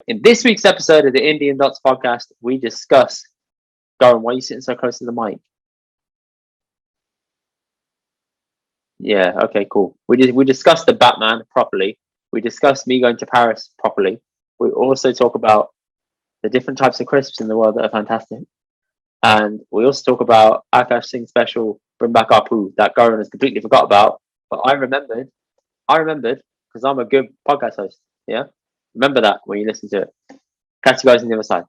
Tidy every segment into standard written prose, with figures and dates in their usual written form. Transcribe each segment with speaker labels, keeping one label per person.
Speaker 1: In this week's episode of the Indian Dots podcast, we discuss. Karan, why are you sitting so close to the mic? Yeah, okay, cool. We discussed the Batman properly. We discussed me going to Paris properly. We also talk about the different types of crisps in the world that are fantastic. And we also talk about Akaash Singh special Bring Back Our Poo that Karan has completely forgot about. But I remembered because I'm a good podcast host. Yeah. Remember that when you listen to it. Catch you guys on the other side.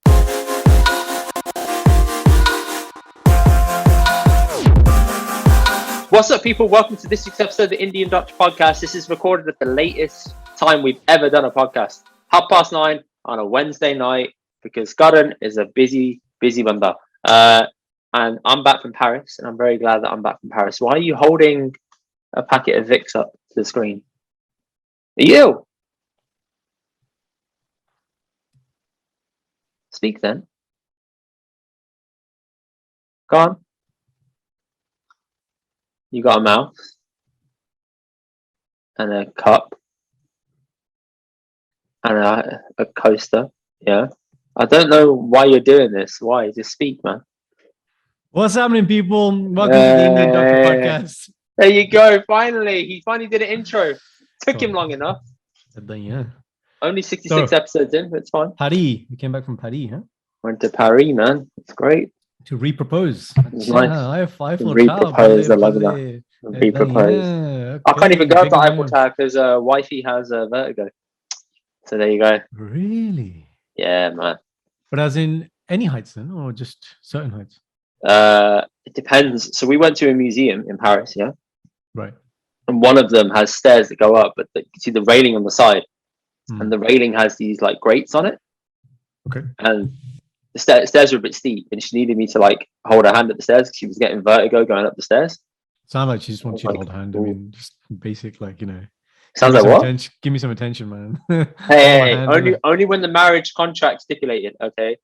Speaker 1: What's up, people? Welcome to this week's episode of the Indian Dutch podcast. This is recorded at the latest time we've ever done a podcast. 9:30 on a Wednesday night because Karan is a busy banda. And I'm back from Paris, and I'm very glad that I'm back from Paris. Why are you holding a packet of Vicks up to the screen? You! Speak then. Go on. You got a mouse and a cup and a coaster. Yeah. I don't know why you're doing this. Why? Just speak, man.
Speaker 2: What's happening, people? Welcome to the Indian Doctor Podcast.
Speaker 1: There you go. Finally. He finally did an intro. Took him long enough.
Speaker 2: Yeah.
Speaker 1: Only 66 episodes in, but it's fine.
Speaker 2: Paris. You came back from Paris, huh?
Speaker 1: Went to Paris, man. It's great.
Speaker 2: To repropose.
Speaker 1: Nice.
Speaker 2: Repropose.
Speaker 1: I love that. Repropose.
Speaker 2: Yeah, okay.
Speaker 1: I can't even go to Eiffel Tower because wifey has vertigo. So there you go.
Speaker 2: Really?
Speaker 1: Yeah, man.
Speaker 2: But as in any heights then, or just certain heights?
Speaker 1: It depends. So we went to a museum in Paris, yeah?
Speaker 2: Right.
Speaker 1: And one of them has stairs that go up, but you can see the railing on the side. And the railing has these like grates on it.
Speaker 2: Okay.
Speaker 1: And the stairs were a bit steep, and she needed me to like hold her hand at the stairs because she was getting vertigo going up the stairs.
Speaker 2: Sounds like she just wants you to hold her hand. I mean, just basic, like, you know.
Speaker 1: Sounds like what?
Speaker 2: Give me some attention, man.
Speaker 1: Hey, only when the marriage contract stipulated, okay?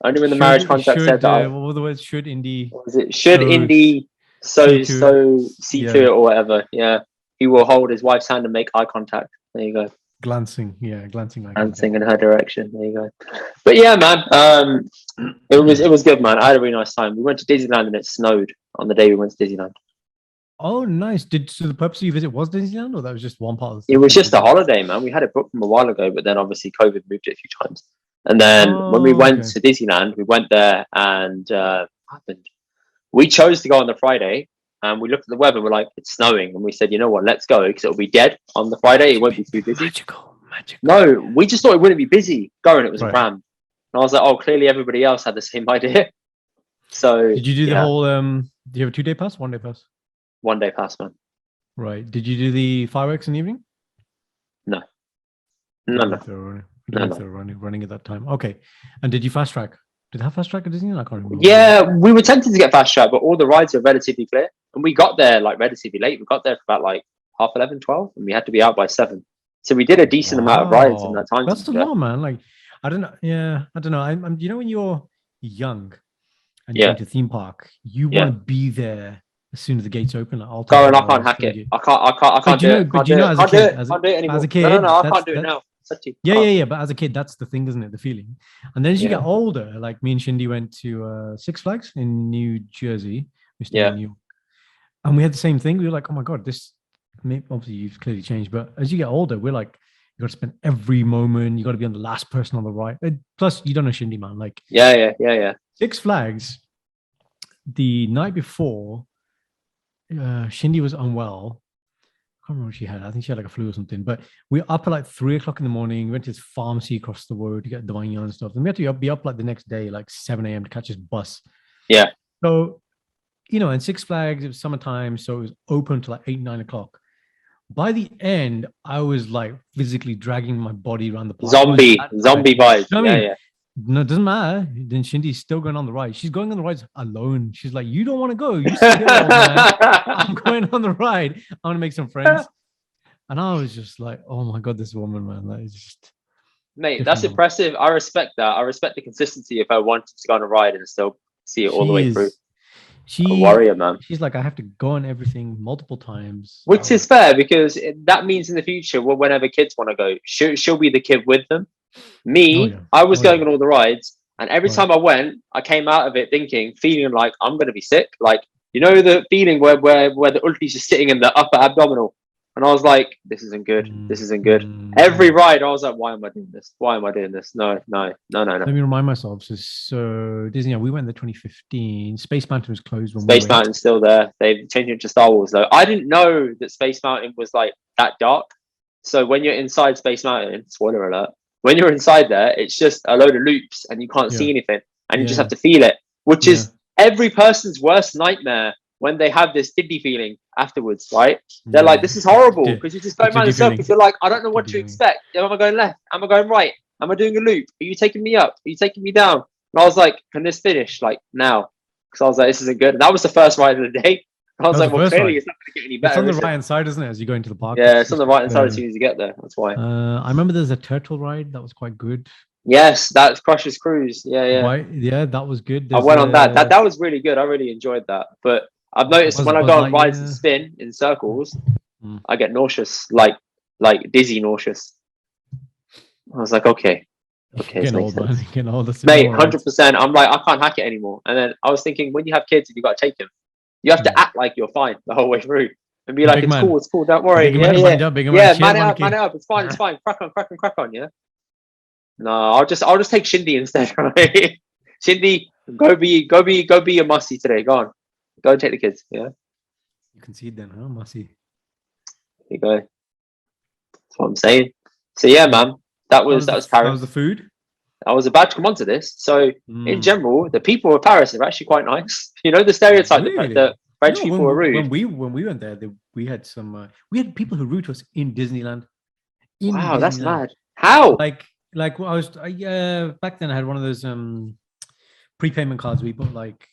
Speaker 1: Only when the marriage contract said that.
Speaker 2: What were the words? Should Indy?
Speaker 1: What was it? Should Indy see to it or whatever? Yeah. He will hold his wife's hand and make eye contact. There you go.
Speaker 2: Glancing in
Speaker 1: her direction. There you go. But yeah, man, it was good, man. I had a really nice time. We went to Disneyland and it snowed on the day we went to Disneyland.
Speaker 2: Oh, nice. So the purpose of your visit was Disneyland, or that was just one part of
Speaker 1: it? It was just a holiday, man. We had it booked from a while ago, but then obviously COVID moved it a few times. And then when we went to Disneyland, we went there and what happened? We chose to go on the Friday. And we looked at the weather, we're like, it's snowing. And we said, you know what, let's go, because it'll be dead on the Friday. It won't be too busy.
Speaker 2: Magical.
Speaker 1: No, we just thought it wouldn't be busy. Going, it was rammed. And I was like, oh, clearly everybody else had the same idea. So
Speaker 2: did you do the whole, do you have a 2-day pass, 1-day pass?
Speaker 1: 1-day pass, man.
Speaker 2: Right. Did you do the fireworks in the evening?
Speaker 1: No.
Speaker 2: They were running at that time. Okay. And did you fast track? Did they have fast track at Disneyland? I can't remember.
Speaker 1: Yeah, we were tempted to get fast track, but all the rides are relatively clear. And we got there like relatively late. We got there for about like 11:30, 12, and we had to be out by 7. So we did a decent amount of rides in that time.
Speaker 2: That's a lot, man. Like, I don't know. Yeah, I don't know. I'm you know, when you're young and you're going to theme park, you want to be there as soon as the gates open. Like,
Speaker 1: I can't hack it. I can't do it. But you know, as a kid, I can't do it anymore. As a kid, no, I can't do it now.
Speaker 2: Yeah. But as a kid, that's the thing, isn't it? The feeling. And then as you get older, like me and Shindy went to Six Flags in New Jersey. We stayed in New York. And we had the same thing. We were like, oh my God, this, obviously you've clearly changed. But as you get older, we're like, you got to spend every moment. You got to be on the last person on the right. Plus, you don't know Shindy, man. Like,
Speaker 1: yeah.
Speaker 2: Six Flags, the night before, Shindy was unwell. I can't remember what she had. I think she had like a flu or something. But we were up at like 3:00 in the morning. We went to this pharmacy across the road to get Dwayne and stuff. And we had to be up like the next day, like 7 a.m. to catch his bus.
Speaker 1: Yeah.
Speaker 2: So, you know, and Six Flags, it was summertime, so it was open to like 8, 9 o'clock. By the end, I was like physically dragging my body around the park.
Speaker 1: Zombie vibes. You know what I mean? Yeah.
Speaker 2: No, it doesn't matter. Then Shindy's still going on the ride. She's going on the rides alone. She's like, you don't want to go. You sit here, old man. I'm going on the ride. I want to make some friends. And I was just like, oh my God, this woman, man. That is just...
Speaker 1: Mate, that's impressive. I respect that. I respect the consistency if I wanted to go on a ride and still see it all the way through.
Speaker 2: She's
Speaker 1: a warrior, man.
Speaker 2: She's like, I have to go on everything multiple times.
Speaker 1: Which is fair, because that means in the future, whenever kids want to go, she'll be the kid with them. Me,
Speaker 2: yeah.
Speaker 1: I was
Speaker 2: Oh,
Speaker 1: going
Speaker 2: yeah.
Speaker 1: on all the rides, and every
Speaker 2: Right.
Speaker 1: time I went, I came out of it feeling like I'm gonna be sick. Like, you know, the feeling where the ulti's just sitting in the upper abdominal, and I was like, this isn't good. This isn't good. Every
Speaker 2: Yeah.
Speaker 1: ride, I was like, why am I doing this? Why am I doing this? No, no, no, no, no.
Speaker 2: Let me remind myself. So Disney, yeah, we went in the 2015. Space Mountain was closed when we
Speaker 1: Space
Speaker 2: went.
Speaker 1: Mountain's still there. They've changed it to Star Wars though. I didn't know that Space Mountain was like that dark. So when you're inside Space Mountain, spoiler alert, when you're inside there, it's just a load of loops and you can't
Speaker 2: Yeah.
Speaker 1: see anything and you just
Speaker 2: Yeah.
Speaker 1: have to feel it, which
Speaker 2: Yeah.
Speaker 1: is every person's worst nightmare when they have this diddy feeling afterwards, right? They're like,
Speaker 2: Yeah.
Speaker 1: this is horrible
Speaker 2: The,
Speaker 1: because you're just
Speaker 2: the
Speaker 1: going around
Speaker 2: diddy
Speaker 1: in circles.
Speaker 2: feeling.
Speaker 1: You're like, I don't know what
Speaker 2: Diddy
Speaker 1: to
Speaker 2: feeling.
Speaker 1: expect. Am I going left? Am I going right? Am I doing a loop? Are you taking me up? Are you taking me down? And I was like, can this finish like now? Because I was like, this isn't good. And that was the first ride of the day. I was
Speaker 2: That was
Speaker 1: like,
Speaker 2: the
Speaker 1: well,
Speaker 2: first
Speaker 1: clearly
Speaker 2: ride.
Speaker 1: it's not going to get any
Speaker 2: It's
Speaker 1: better,
Speaker 2: on the
Speaker 1: is
Speaker 2: right
Speaker 1: it?
Speaker 2: hand side, isn't it? As you go into the park.
Speaker 1: Yeah, it's on the right hand side as
Speaker 2: uh,
Speaker 1: soon as you get there. That's why.
Speaker 2: I remember there's a turtle ride that was quite good.
Speaker 1: Yes, that's Crush's Cruise. Yeah, yeah.
Speaker 2: Why? Yeah, that was good.
Speaker 1: I
Speaker 2: There's
Speaker 1: went on that. That was really good. I really enjoyed that. But I've noticed when I
Speaker 2: Buzz
Speaker 1: go on rides and
Speaker 2: Lightyear.
Speaker 1: spin in circles,
Speaker 2: Mm.
Speaker 1: I get nauseous, like dizzy nauseous. I was like, okay, this
Speaker 2: Getting
Speaker 1: makes
Speaker 2: old, man.
Speaker 1: sense.
Speaker 2: Getting old. That's
Speaker 1: Mate,
Speaker 2: more rides.
Speaker 1: 100%. I'm like, I can't hack it anymore. And then I was thinking, when you have kids and you got to take them, you have to
Speaker 2: Yeah.
Speaker 1: act like you're fine the whole way through and be like,
Speaker 2: Big
Speaker 1: it's
Speaker 2: man.
Speaker 1: cool, don't worry.
Speaker 2: Big
Speaker 1: Yeah,
Speaker 2: man,
Speaker 1: yeah,
Speaker 2: manja, big man,
Speaker 1: yeah.
Speaker 2: cheer,
Speaker 1: Man it up. It's fine, Crack on. Yeah. No, I'll just take Shindy instead, right? Shindy, go be a musty today. Go on, go and take the kids. Yeah,
Speaker 2: You can see it then, huh, Masi?
Speaker 1: there you go. That's what I'm saying. So yeah, man, that was
Speaker 2: That was
Speaker 1: Paris.
Speaker 2: the food.
Speaker 1: I was about to come on to this. So in general, the people of Paris are actually quite nice. You know, the stereotype
Speaker 2: Really?
Speaker 1: that French
Speaker 2: No,
Speaker 1: people are rude.
Speaker 2: when we went there, we had some we had people who root us in Disneyland.
Speaker 1: Wow, that's mad. How?
Speaker 2: Like I was back then I had one of those prepayment cards where you put like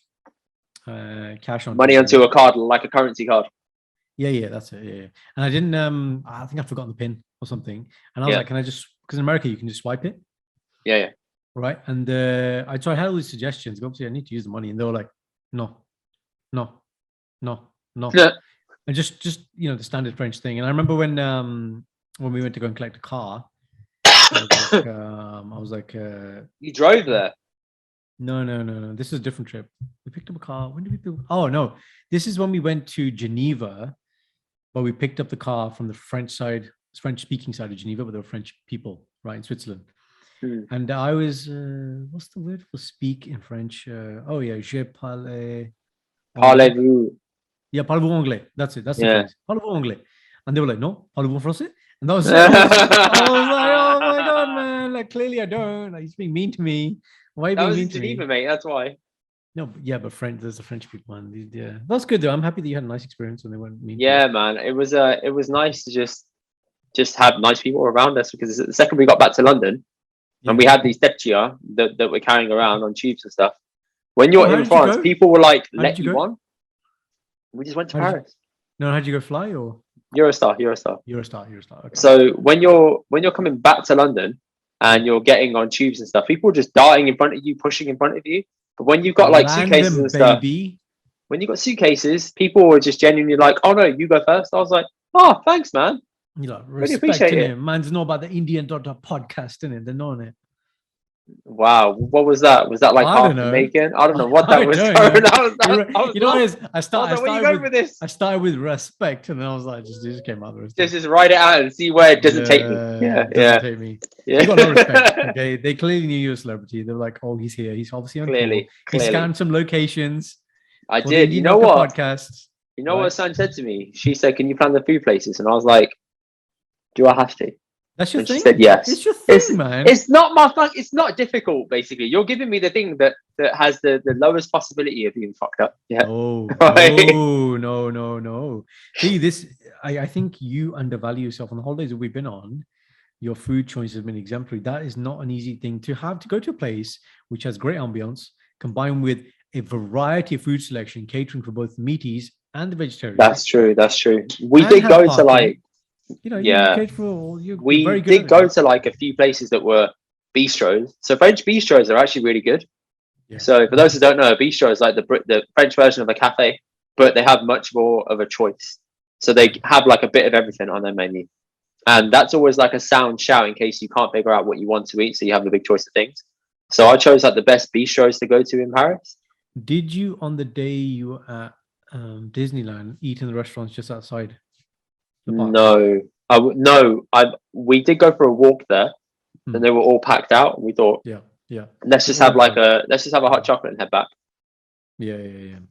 Speaker 2: cash on
Speaker 1: Money onto a card, like a currency card.
Speaker 2: Yeah, that's it. Yeah. And I didn't I think I'd forgotten the pin or something. And I was
Speaker 1: Yeah.
Speaker 2: like, can I just, because in America you can just swipe it.
Speaker 1: Yeah.
Speaker 2: Right. And I had all these suggestions. Obviously, I need to use the money. And they were like, no.
Speaker 1: Yeah.
Speaker 2: And just the standard French thing. And I remember when we went to go and collect a car, I was like
Speaker 1: You drove there?
Speaker 2: No. This is a different trip. We picked up a car. When did we pick? Oh no, this is when we went to Geneva, but we picked up the car from the French speaking side of Geneva, but there were French people, right, in Switzerland. And I was, what's the word for speak in French? Je parle.
Speaker 1: Parlez-vous?
Speaker 2: Yeah, parlez-vous anglais. That's it. That's the phrase. Parlez-vous anglais. And they were like, no, parlez-vous français? And that was it. I was like, oh my God, man. Like, clearly I don't. Like, he's being mean to me. Why are you being mean to me?
Speaker 1: Geneva, mate. That's why.
Speaker 2: No, but French. There's the French people, man. Yeah, that's good though. I'm happy that you had a nice experience and they weren't mean.
Speaker 1: Yeah, man. It was nice to just have nice people around us, because the second we got back to London, and we had these Deptia that we're carrying around on tubes and stuff. When you're in France, people will like let you on. We just went to Paris.
Speaker 2: No, how'd you go fly or?
Speaker 1: Eurostar.
Speaker 2: Okay.
Speaker 1: So when you're coming back to London and you're getting on tubes and stuff, people are just darting in front of you, pushing in front of you. But when you've got like suitcases and stuff, when you've got suitcases, people were just genuinely like, "Oh no, you go first." I was like, "Oh, thanks, man."
Speaker 2: You like,
Speaker 1: really appreciate it.
Speaker 2: Man's know about the Indian podcast, innit? They're knowing it.
Speaker 1: Wow, what was that? Was that like half Jamaican? I don't know what that was.
Speaker 2: I started with respect, and then I was like, just came out.
Speaker 1: Just write it out and see where it doesn't take me. Yeah,
Speaker 2: take me. You got no respect. Okay, they clearly knew you were a celebrity. They were like, "Oh, he's here. He's obviously on
Speaker 1: clearly.
Speaker 2: He scanned some locations.
Speaker 1: I did. You know what?
Speaker 2: Podcasts.
Speaker 1: You know what San said to me? She said, "Can you plan the food places?" And I was like, "Do I have to?"
Speaker 2: That's your thing.
Speaker 1: She said yes.
Speaker 2: It's your thing, man.
Speaker 1: It's not my fuck. It's not difficult. Basically, you're giving me the thing that has the lowest possibility of being fucked up. Yeah.
Speaker 2: Oh, no. See, this. I think you undervalue yourself on the holidays that we've been on. Your food choice has been exemplary. That is not an easy thing to have, to go to a place which has great ambience, combined with a variety of food selection, catering for both the meaties and the vegetarians.
Speaker 1: That's true. We did go to like. We did go to like a few places that were bistros. So French bistros are actually really good. Yeah. So for those who don't know, a bistro is like the French version of a cafe, but they have much more of a choice. So they have like a bit of everything on their menu. And that's always like a sound shout in case you can't figure out what you want to eat. So you have a big choice of things. So I chose like the best bistros to go to in Paris.
Speaker 2: Did you, on the day you were at Disneyland, eat in the restaurants just outside the park?
Speaker 1: No, we did go for a walk there, and they were all packed out. And we thought,
Speaker 2: yeah.
Speaker 1: let's just have a hot chocolate and head back.
Speaker 2: Yeah.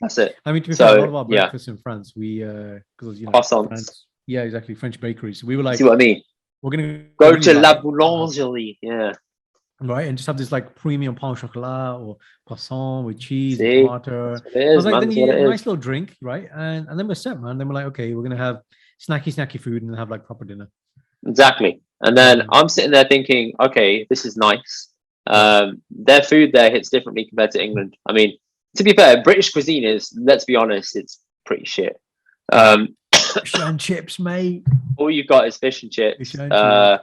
Speaker 1: That's it.
Speaker 2: I mean, to be fair, a lot of our breakfast in France, we because
Speaker 1: croissants.
Speaker 2: France, exactly, French bakeries. We were like,
Speaker 1: see what I mean?
Speaker 2: We're gonna
Speaker 1: go to La Boulangerie,
Speaker 2: right, and just have this like premium pain au chocolat or croissant with cheese
Speaker 1: See?
Speaker 2: and tomato.
Speaker 1: I was
Speaker 2: like, then you get a nice little drink, right? And then we're set, man. Then we're like, okay, we're gonna have snacky food and have like proper dinner.
Speaker 1: Exactly. And then I'm sitting there thinking, okay, this is nice. Their food there hits differently compared to England. I mean, to be fair, British cuisine is, let's be honest, it's pretty shit.
Speaker 2: Fish and chips, mate.
Speaker 1: All you've got is fish and chips.
Speaker 2: Pie.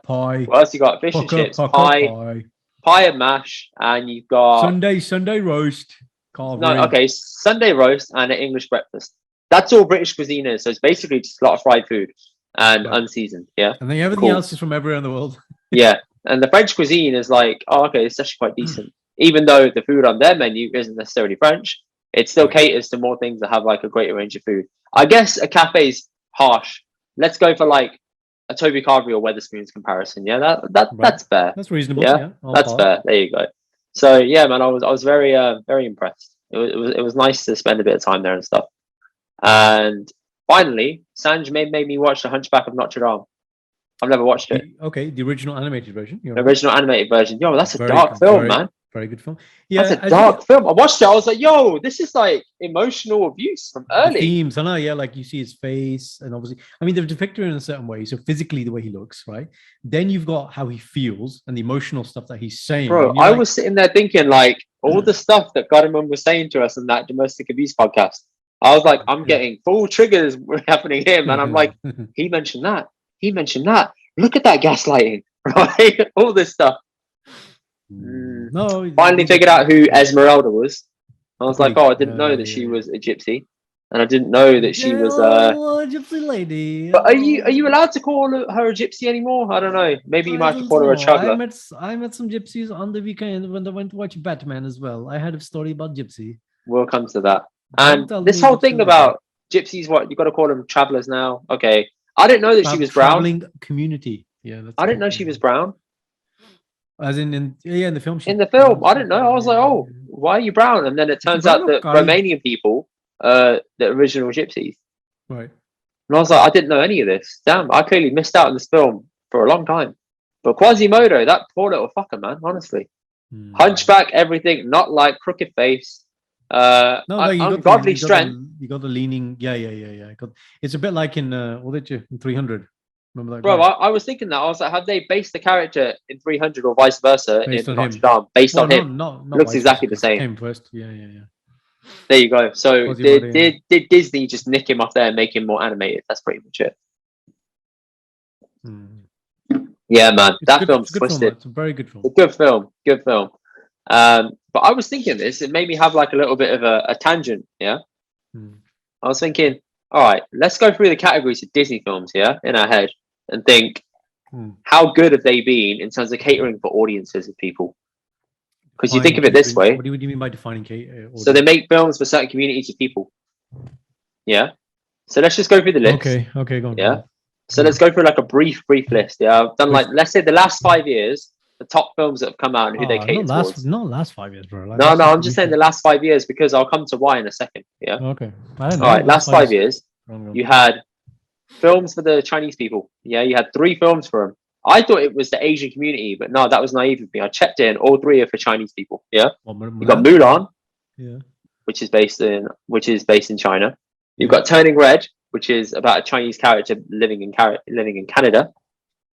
Speaker 1: What else you got? Fish and chips, pie and mash, and you've got
Speaker 2: Sunday roast.
Speaker 1: Sunday roast and an English breakfast. That's all British cuisine is. So it's basically just a lot of fried food and unseasoned. Yeah.
Speaker 2: And then everything else is from everywhere in the world.
Speaker 1: Yeah. And the French cuisine is like, it's actually quite decent. Even though the food on their menu isn't necessarily French, it still caters to more things that have like a greater range of food. I guess a cafe is harsh. Let's go for like a Toby Carvery or Weatherspoons comparison. Yeah, that's fair.
Speaker 2: That's reasonable.
Speaker 1: Yeah, that's fair. There you go. So yeah, man, I was very impressed. It was nice to spend a bit of time there and stuff. And finally, Sanj made me watch The Hunchback of Notre Dame. I've never watched it.
Speaker 2: The original animated version.
Speaker 1: The original animated version. Yo, that's a dark film, man.
Speaker 2: Very good film. Yeah,
Speaker 1: that's a dark film. I watched it. I was like, yo, this is like emotional abuse from early.
Speaker 2: The themes, I know. Yeah, like you see his face, and obviously, I mean, they've depicted it in a certain way. So physically, the way he looks, right? Then you've got how he feels and the emotional stuff that he's saying.
Speaker 1: Bro, I was sitting there thinking, like, all the stuff that Karan was saying to us in that domestic abuse podcast. I was like, I'm getting full triggers happening here, man. I'm like, he mentioned that. Look at that gaslighting, right? All this stuff.
Speaker 2: No,
Speaker 1: finally figured out who Esmeralda was. I was like, I didn't know that she was a gypsy, and I didn't know that she was a
Speaker 2: gypsy lady.
Speaker 1: But are you allowed to call her a gypsy anymore? I don't know. Maybe you might have to call her a traveler.
Speaker 2: I met some gypsies on the weekend when I went to watch Batman as well. I had a story about gypsy.
Speaker 1: We'll come to that. And this whole thing about gypsies, what you got to call them travelers now? Okay, I didn't know that she was brown.
Speaker 2: Traveling community. Yeah,
Speaker 1: I didn't know she was brown.
Speaker 2: As in the film.
Speaker 1: In the film, I didn't know. I was like, oh, why are you brown? And then it turns out that Romanian people, the original gypsies.
Speaker 2: Right.
Speaker 1: And I was like, I didn't know any of this. Damn, I clearly missed out on this film for a long time. But Quasimodo, that poor little fucker, man, honestly. Hunchback, everything, not like crooked face. Ungodly strength.
Speaker 2: You got the leaning. Yeah. It's a bit like in what did you in 300? Remember that?
Speaker 1: Bro, I was thinking that. I was like, have they based the character in 300 or vice versa
Speaker 2: based
Speaker 1: in Notre Dame? Based on him.
Speaker 2: Not
Speaker 1: looks exactly the same.
Speaker 2: Came first. Yeah.
Speaker 1: There you go. So did Disney just nick him off there and make him more animated? That's pretty much it. Yeah, man. That film's twisted.
Speaker 2: It's a very good film.
Speaker 1: It's a good film. But I was thinking this, it made me have like a little bit of a tangent, yeah? I was thinking, all right, let's go through the categories of Disney films, yeah, in our head, and think, how good have they been in terms of catering for audiences of people? Because you think of it this way.
Speaker 2: What do you mean by defining
Speaker 1: so they make films for certain communities of people. Yeah? So let's just go through the list.
Speaker 2: Okay, go on.
Speaker 1: Yeah? So let's go through like a brief list, yeah? I've done like, let's say the last 5 years, the top films that have come out and who they cater towards.
Speaker 2: Not last 5 years, bro.
Speaker 1: No, I'm just saying the last 5 years because I'll come to why in a second. Yeah.
Speaker 2: Okay. I don't know.
Speaker 1: All right. Last 5 years, you had films for the Chinese people. Yeah, you had 3 films for them. I thought it was the Asian community, but no, that was naive of me. I checked in. All 3 are for Chinese people. Yeah. You got Mulan.
Speaker 2: Yeah.
Speaker 1: Which is based in China. You've got Turning Red, which is about a Chinese character living in Canada,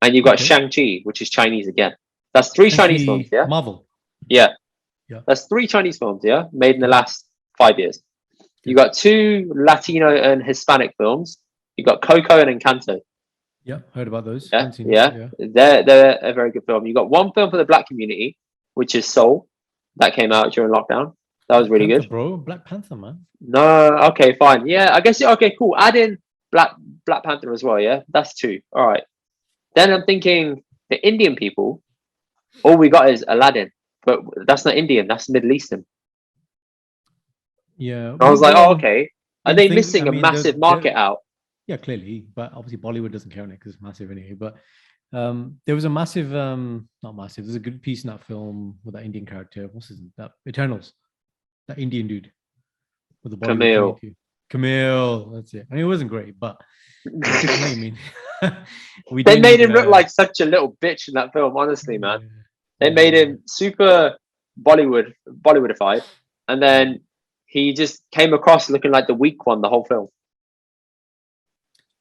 Speaker 1: and you've got Shang-Chi, which is Chinese again. That's 3 Chinese films, yeah?
Speaker 2: Marvel.
Speaker 1: Yeah. That's 3 Chinese films, yeah? Made in the last 5 years. You got 2 Latino and Hispanic films. You got Coco and Encanto.
Speaker 2: Yeah, heard about those.
Speaker 1: Yeah. They're a very good film. You got 1 film for the black community, which is Soul. That came out during lockdown. That was really good.
Speaker 2: Bro, Black Panther, man.
Speaker 1: No, okay, fine. Yeah, I guess okay, cool. Add in Black Panther as well, yeah? That's 2. All right. Then I'm thinking the Indian people, all we got is Aladdin, but that's not Indian. That's Middle Eastern.
Speaker 2: Yeah,
Speaker 1: I was like, oh,
Speaker 2: well,
Speaker 1: okay. Are
Speaker 2: in
Speaker 1: they
Speaker 2: thing, I
Speaker 1: missing a
Speaker 2: mean,
Speaker 1: massive market out?
Speaker 2: yeah, clearly, but obviously Bollywood doesn't count it because it's massive anyway. But there was a massive, not massive. There's a good piece in that film with that Indian character. What's his name? That Eternals, that Indian dude with the Bollywood
Speaker 1: Camille.
Speaker 2: community. Camille, that's it. I mean, it wasn't great, but I mean, we
Speaker 1: They
Speaker 2: did
Speaker 1: made
Speaker 2: need,
Speaker 1: him look like such a little bitch in that film, honestly, man. They
Speaker 2: yeah,
Speaker 1: made him super Bollywoodified, and then he just came across looking like the weak one the whole film.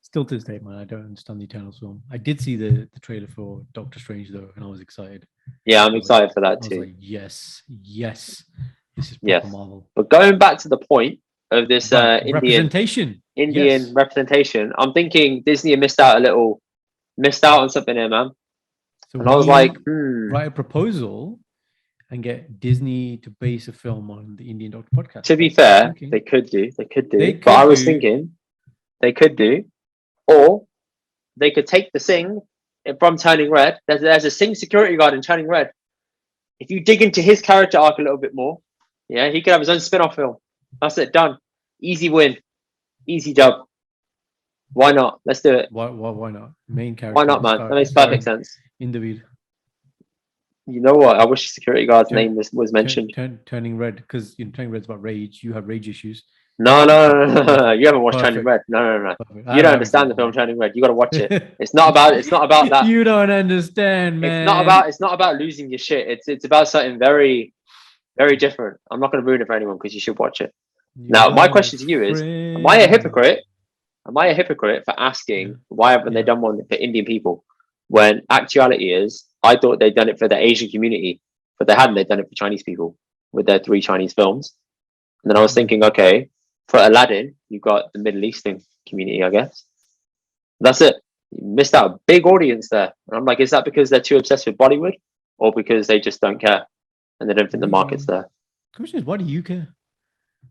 Speaker 2: Still to this day, man, I don't understand the Eternals film. I did see the trailer for Doctor Strange though, and I was excited.
Speaker 1: Yeah, I'm excited for that
Speaker 2: I was
Speaker 1: too.
Speaker 2: like, yes, this is proper
Speaker 1: Yes.
Speaker 2: Marvel.
Speaker 1: But going back to the point of this Indian
Speaker 2: representation,
Speaker 1: representation, I'm thinking Disney missed out on something here, man.
Speaker 2: So
Speaker 1: and I was like,
Speaker 2: write a proposal and get Disney to base a film on the Indian Doctor podcast.
Speaker 1: To be fair, they could do. But I was thinking they could do, or they could take the Singh from Turning Red. There's a Singh security guard in Turning Red. If you dig into his character arc a little bit more, yeah, he could have his own spin-off film. That's it, done. Easy win, easy job. Why not? Let's do it.
Speaker 2: Why not? Main character.
Speaker 1: Why not, man? That makes perfect sense.
Speaker 2: In the weed.
Speaker 1: You know what? I wish the security guard's name was mentioned.
Speaker 2: Turning Red, because Turning Red's about rage. You have rage issues.
Speaker 1: No. You haven't watched Turning Red. No. You don't understand the film Turning Red. You got to watch it. It's not about that.
Speaker 2: You don't understand, man.
Speaker 1: It's not about losing your shit. It's about something very, very different. I'm not going to ruin it for anyone because you should watch it. Now, my question to you is: am I a hypocrite? Am I a hypocrite for asking why haven't they done one for Indian people? When actuality is, I thought they'd done it for the Asian community, but they hadn't. They'd done it for Chinese people with their 3 Chinese films. And then I was thinking, okay, for Aladdin, you've got the Middle Eastern community, I guess. That's it. You missed out a big audience there. And I'm like, is that because they're too obsessed with Bollywood, or because they just don't care and they don't think the market's there?
Speaker 2: The question is, why do you care?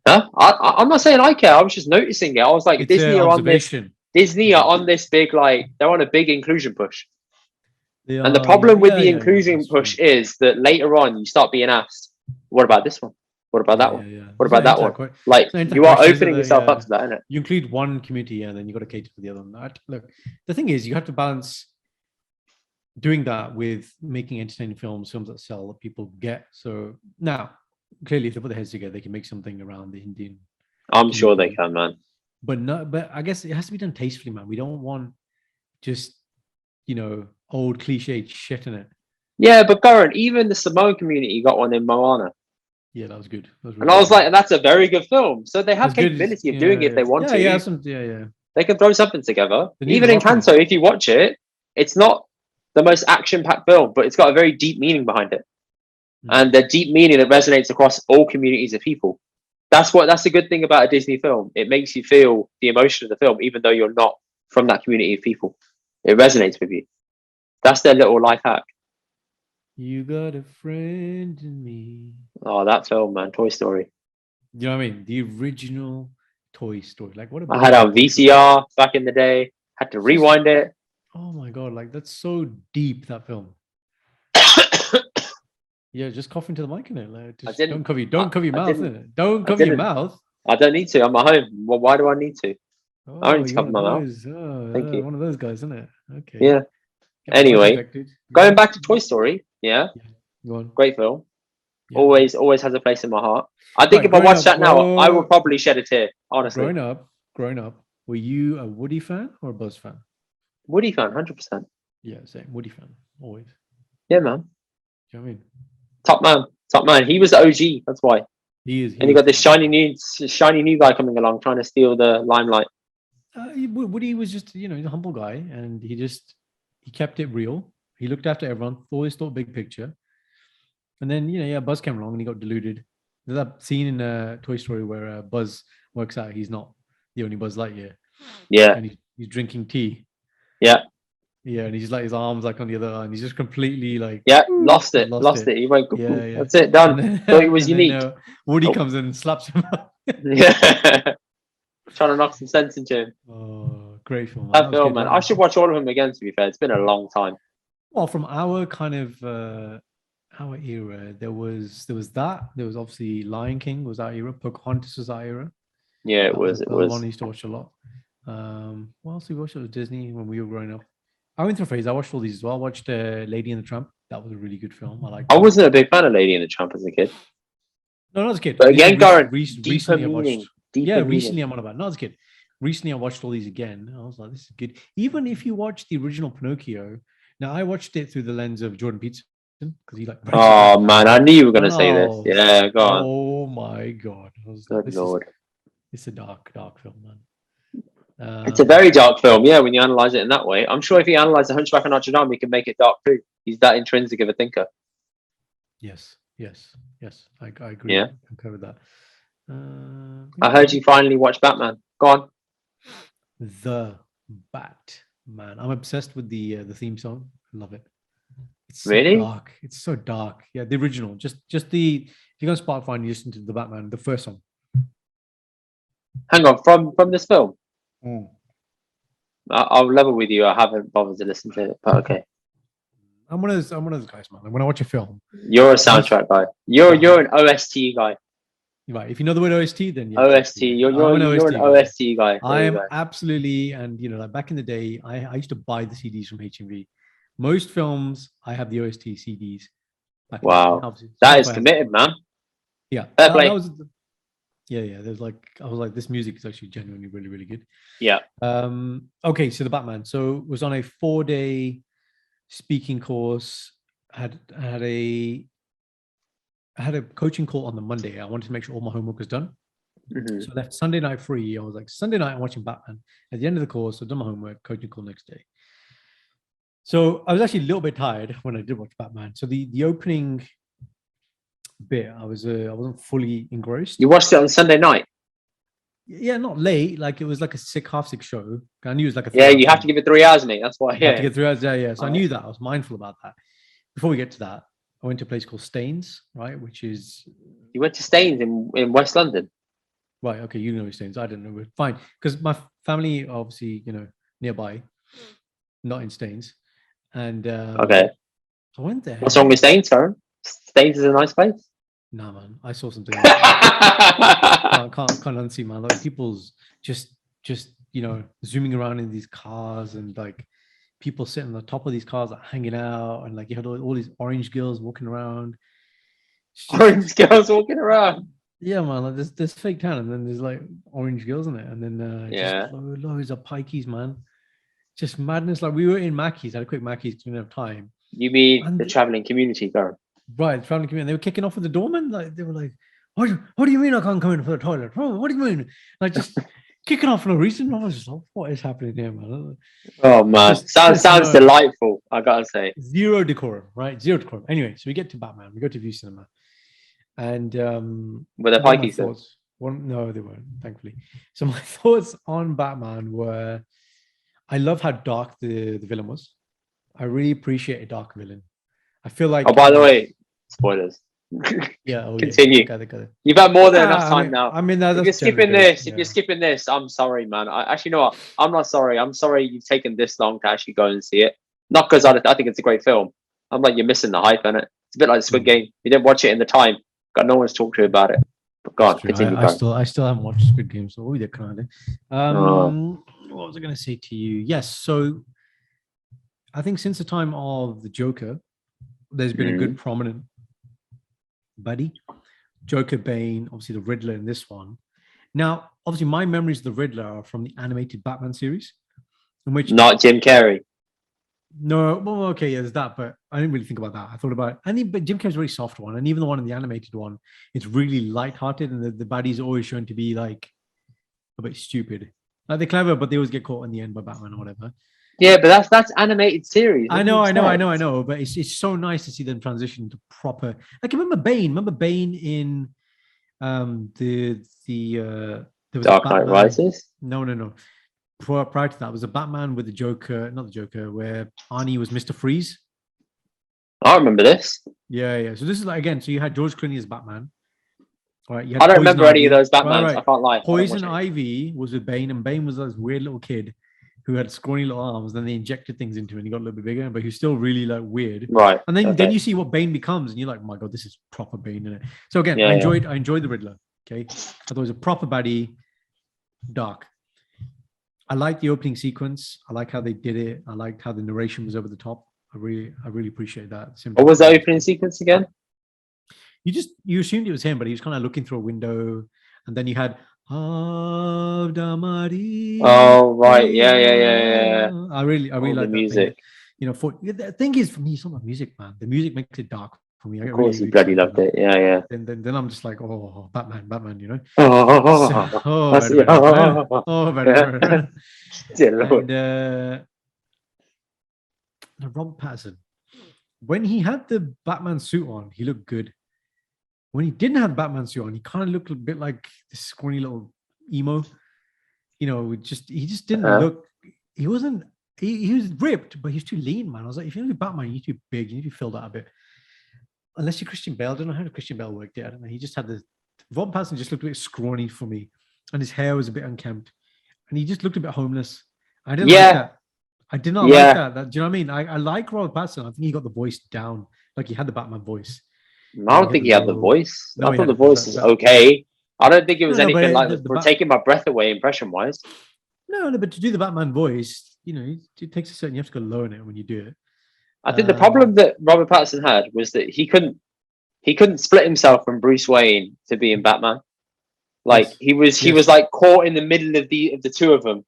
Speaker 1: Huh? I'm not saying I care. I was just noticing it. I was like, Disney are on this big, like, they're on a big inclusion push. And the problem with the inclusion push is that later on you start being asked, what about this one? What about that one? What about that one? Like, you are opening yourself up to that, isn't it?
Speaker 2: You include one community and then you got to cater for the other one. Look, the thing is, you have to balance doing that with making entertaining films that sell, that people get. So now, clearly, if they put their heads together, they can make something around the Indian.
Speaker 1: I'm sure they can, man.
Speaker 2: But I guess it has to be done tastefully, man. We don't want just, old cliched shit in it.
Speaker 1: Yeah, but Karan, even the Samoan community got one in Moana.
Speaker 2: Yeah, that was good.
Speaker 1: And I was like, that's a very good film. So they have capability of doing it if they want to.
Speaker 2: Yeah.
Speaker 1: They can throw something together. Even in Kanto, if you watch it, it's not the most action-packed film, but it's got a very deep meaning behind it. And the deep meaning that resonates across all communities of people. That's a good thing about a Disney film. It makes you feel the emotion of the film, even though you're not from that community of people. It resonates with you. That's their little life hack.
Speaker 2: You got a friend in me.
Speaker 1: Oh, that film, man. Toy Story.
Speaker 2: You know what I mean? The original Toy Story. Like, what?
Speaker 1: I had it on VCR back in the day. Had to rewind it.
Speaker 2: Oh my god! Like, that's so deep, that film. Yeah, just cough into the mic in it. Like, don't cover your mouth in it. Don't cover your mouth.
Speaker 1: I don't need to. I'm at home. Well, why do I need to? I don't need to cover my mouth.
Speaker 2: Thank you. One of those guys, isn't it? Okay.
Speaker 1: Yeah. Anyway, going back to Toy Story,
Speaker 2: Go on.
Speaker 1: Great film. Yeah. Always has a place in my heart. I think if I watch that now, I will probably shed a tear, honestly.
Speaker 2: Growing up, were you a Woody fan or a Buzz fan?
Speaker 1: Woody fan, 100%.
Speaker 2: Yeah, same. Woody fan, always.
Speaker 1: Yeah, man.
Speaker 2: Do you know what I mean?
Speaker 1: Top man. He was the OG, that's why.
Speaker 2: He is.
Speaker 1: And you got this shiny new guy coming along trying to steal the limelight.
Speaker 2: Woody was just, he's a humble guy, and he kept it real. He looked after everyone, always thought big picture. And then, Buzz came along and he got deluded. There's that scene in Toy Story where Buzz works out he's not the only Buzz Lightyear.
Speaker 1: Yeah.
Speaker 2: And he's drinking tea.
Speaker 1: Yeah.
Speaker 2: Yeah, and he's like, his arms like on the other arm. He's just completely like...
Speaker 1: Yeah, lost it. He went, yeah. That's it, done. Thought he was unique.
Speaker 2: Then, Woody comes in and slaps him up.
Speaker 1: Yeah. Trying to knock some sense into him.
Speaker 2: Oh, Great film. Man.
Speaker 1: That film, man. I should watch all of them again. To be fair, it's been a long time.
Speaker 2: Well, from our kind of our era, there was that. There was obviously Lion King was our era. Pocahontas was our era.
Speaker 1: Yeah, it was.
Speaker 2: The one I used to watch a lot. What else we watched? It was Disney when we were growing up. I went through a phase. I watched all these as well. I watched Lady and the Tramp. That was a really good film. I
Speaker 1: wasn't a big fan of Lady and the Tramp as a kid.
Speaker 2: No, not as a kid.
Speaker 1: But again, Karan,
Speaker 2: recently I watched. Recently I'm on about. Not as a kid. Recently I watched all these again. I was like, this is good. Even if you watch the original Pinocchio, now I watched it through the lens of Jordan Peterson because he like.
Speaker 1: Oh man, I knew you were going to say this. Yeah, go on.
Speaker 2: Oh my god!
Speaker 1: Good lord.
Speaker 2: It's a dark film, man.
Speaker 1: It's a very dark film, yeah, when you analyze it in that way. I'm sure if you analyze The Hunchback of Notre Dame, you can make it dark too. He's that intrinsic of a thinker.
Speaker 2: Yes. I agree.
Speaker 1: Yeah.
Speaker 2: I concur with that.
Speaker 1: I heard you finally watched Batman. Go on.
Speaker 2: The Batman. I'm obsessed with the theme song. I love it. It's so
Speaker 1: really
Speaker 2: dark. It's so dark. Yeah, the original. Just the if you go on Spotify and you listen to the Batman, the first song.
Speaker 1: Hang on, from this film. I'll level with you. I haven't bothered to listen to it, but okay.
Speaker 2: I'm one of those guys, man. When I watch a film,
Speaker 1: you're a soundtrack guy. You're an OST guy.
Speaker 2: Right. If you know the word OST, then yeah,
Speaker 1: OST. You're an OST guy.
Speaker 2: I am absolutely, and like back in the day, I used to buy the CDs from HMV. Most films, I have the OST CDs.
Speaker 1: Wow, that is committed, man.
Speaker 2: Yeah,
Speaker 1: fair play.
Speaker 2: Yeah. There's like I was like, this music is actually genuinely really, really good.
Speaker 1: Yeah.
Speaker 2: Okay, so the Batman. So was on a 4-day speaking course. Had a coaching call on the Monday. I wanted to make sure all my homework was done.
Speaker 1: Mm-hmm.
Speaker 2: So I left Sunday night free. I was like, Sunday night I'm watching Batman. At the end of the course, I've done my homework, coaching call next day. So I was actually a little bit tired when I did watch Batman. So the opening bit, I wasn't fully engrossed.
Speaker 1: You watched it on Sunday night?
Speaker 2: Yeah, not late. Like it was like a half six show. I knew it was like a
Speaker 1: you have to give it 3 hours, mate. That's why.
Speaker 2: You have to get 3 hours. Yeah. So I knew that. I was mindful about that. Before we get to that, I went to a place called Staines, right? Which is
Speaker 1: you went to Staines in West London.
Speaker 2: Right. Okay. You know Staines. I don't know. But fine, because my family obviously nearby, not in Staines, and
Speaker 1: okay.
Speaker 2: So I went there.
Speaker 1: What's wrong with Staines, Karan? Staines is a nice place.
Speaker 2: Nah, man. I saw something. can't unsee, man. Like people's just zooming around in these cars and like people sitting on the top of these cars like, hanging out, and like you had all these orange girls walking around.
Speaker 1: Orange girls walking around.
Speaker 2: Yeah, man. Like there's fake tan, and then there's like orange girls in it, and then just loads of pikeys, man. Just madness. Like we were in Mackey's. I had a quick Mackey's because we didn't have time.
Speaker 1: You mean the traveling community, Karan?
Speaker 2: Right, traveling community. They were kicking off with the doorman. Like they were like, "What do you mean I can't come in for the toilet? What do you mean?" Like just kicking off for no reason. I was just like, "What is happening here, man?"
Speaker 1: Oh man, sounds delightful. I gotta say,
Speaker 2: zero decorum, right? Zero decorum. Anyway, so we get to Batman. We go to View Cinema, and
Speaker 1: were there pikeys?
Speaker 2: No, they weren't. Thankfully. So my thoughts on Batman were, I love how dark the villain was. I really appreciate a dark villain. I feel like.
Speaker 1: Oh, by the way, spoilers.
Speaker 2: Yeah.
Speaker 1: Continue.
Speaker 2: Got it.
Speaker 1: You've had more than enough time now.
Speaker 2: I mean,
Speaker 1: if you're skipping this, I'm sorry, man. Actually, you know what? I'm not sorry. I'm sorry you've taken this long to actually go and see it. Not because I think it's a great film. I'm like, you're missing the hype in it. It's a bit like Squid Game. You didn't watch it in the time. Got no one to talk to about it. But go on, continue.
Speaker 2: I still haven't watched Squid Game, so they're kind of. What was I going to say to you? Yes, so I think since the time of the Joker, there's been a good prominent buddy. Joker, Bane, obviously the Riddler in this one. Now, obviously, my memories of the Riddler are from the animated Batman series, in which
Speaker 1: not Jim Carrey.
Speaker 2: No, well, okay, yeah, there's that, but I didn't really think about that. I thought about but Jim Carrey's a very soft one, and even the one in the animated one, it's really light-hearted, and the baddie's always shown to be like a bit stupid. Like they're clever, but they always get caught in the end by Batman or whatever.
Speaker 1: Yeah, but that's animated series.
Speaker 2: I know. But it's so nice to see them transition to proper. Like remember Bane in there was
Speaker 1: Dark Knight Rises.
Speaker 2: No. Prior to that was a Batman with the Joker, not the Joker, where Arnie was Mr. Freeze.
Speaker 1: I remember this.
Speaker 2: Yeah. So this is like again. So you had George Clooney as Batman. All right.
Speaker 1: I don't remember any of those Batmans. Right. I can't lie.
Speaker 2: Poison Ivy was with Bane, and Bane was this weird little kid who had scrawny little arms. Then they injected things into him, and he got a little bit bigger, but he was still really like weird.
Speaker 1: Right.
Speaker 2: And then
Speaker 1: okay.
Speaker 2: then you see what Bane becomes, and you're like, oh my god, this is proper Bane in it. So again, I enjoyed the Riddler. Okay, I thought it was a proper baddie, dark. I liked the opening sequence. I like how they did it. I liked how the narration was over the top. I really appreciate that.
Speaker 1: What was the opening sequence again?
Speaker 2: You assumed it was him, but he was kind of looking through a window, and then you had
Speaker 1: Oh right, yeah.
Speaker 2: I really like
Speaker 1: the
Speaker 2: that
Speaker 1: music.
Speaker 2: Thing. The thing is, for me, it's not the music, man. The music makes it dark for me.
Speaker 1: Of course, you bloody loved it. Yeah.
Speaker 2: Then I'm just like, oh, Batman, you know. Batman. And Robert Pattinson, when he had the Batman suit on, he looked good. When he didn't have the Batman suit on, he kind of looked a bit like this scrawny little emo. He just didn't look. He wasn't. He was ripped, but he was too lean, man. I was like, if you're gonna be Batman, you need to be big. You need to be filled out a bit. Unless you're Christian Bale, I don't know how Christian Bale worked it. I don't know. He just had the Robert Pattinson just looked a bit scrawny for me, and his hair was a bit unkempt, and he just looked a bit homeless. I didn't like that. I did not like that. Do you know what I mean? I like Robert Pattinson. I think he got the voice down, like he had the Batman voice.
Speaker 1: I don't think he had the voice. I thought the voice was okay. I don't think it was anything like taking my breath away impression wise.
Speaker 2: No, but to do the Batman voice, it takes a certain. You have to go low in it when you do it.
Speaker 1: I think the problem that Robert Pattinson had was that he couldn't split himself from Bruce Wayne to being Batman. Like he was like caught in the middle of the two of them,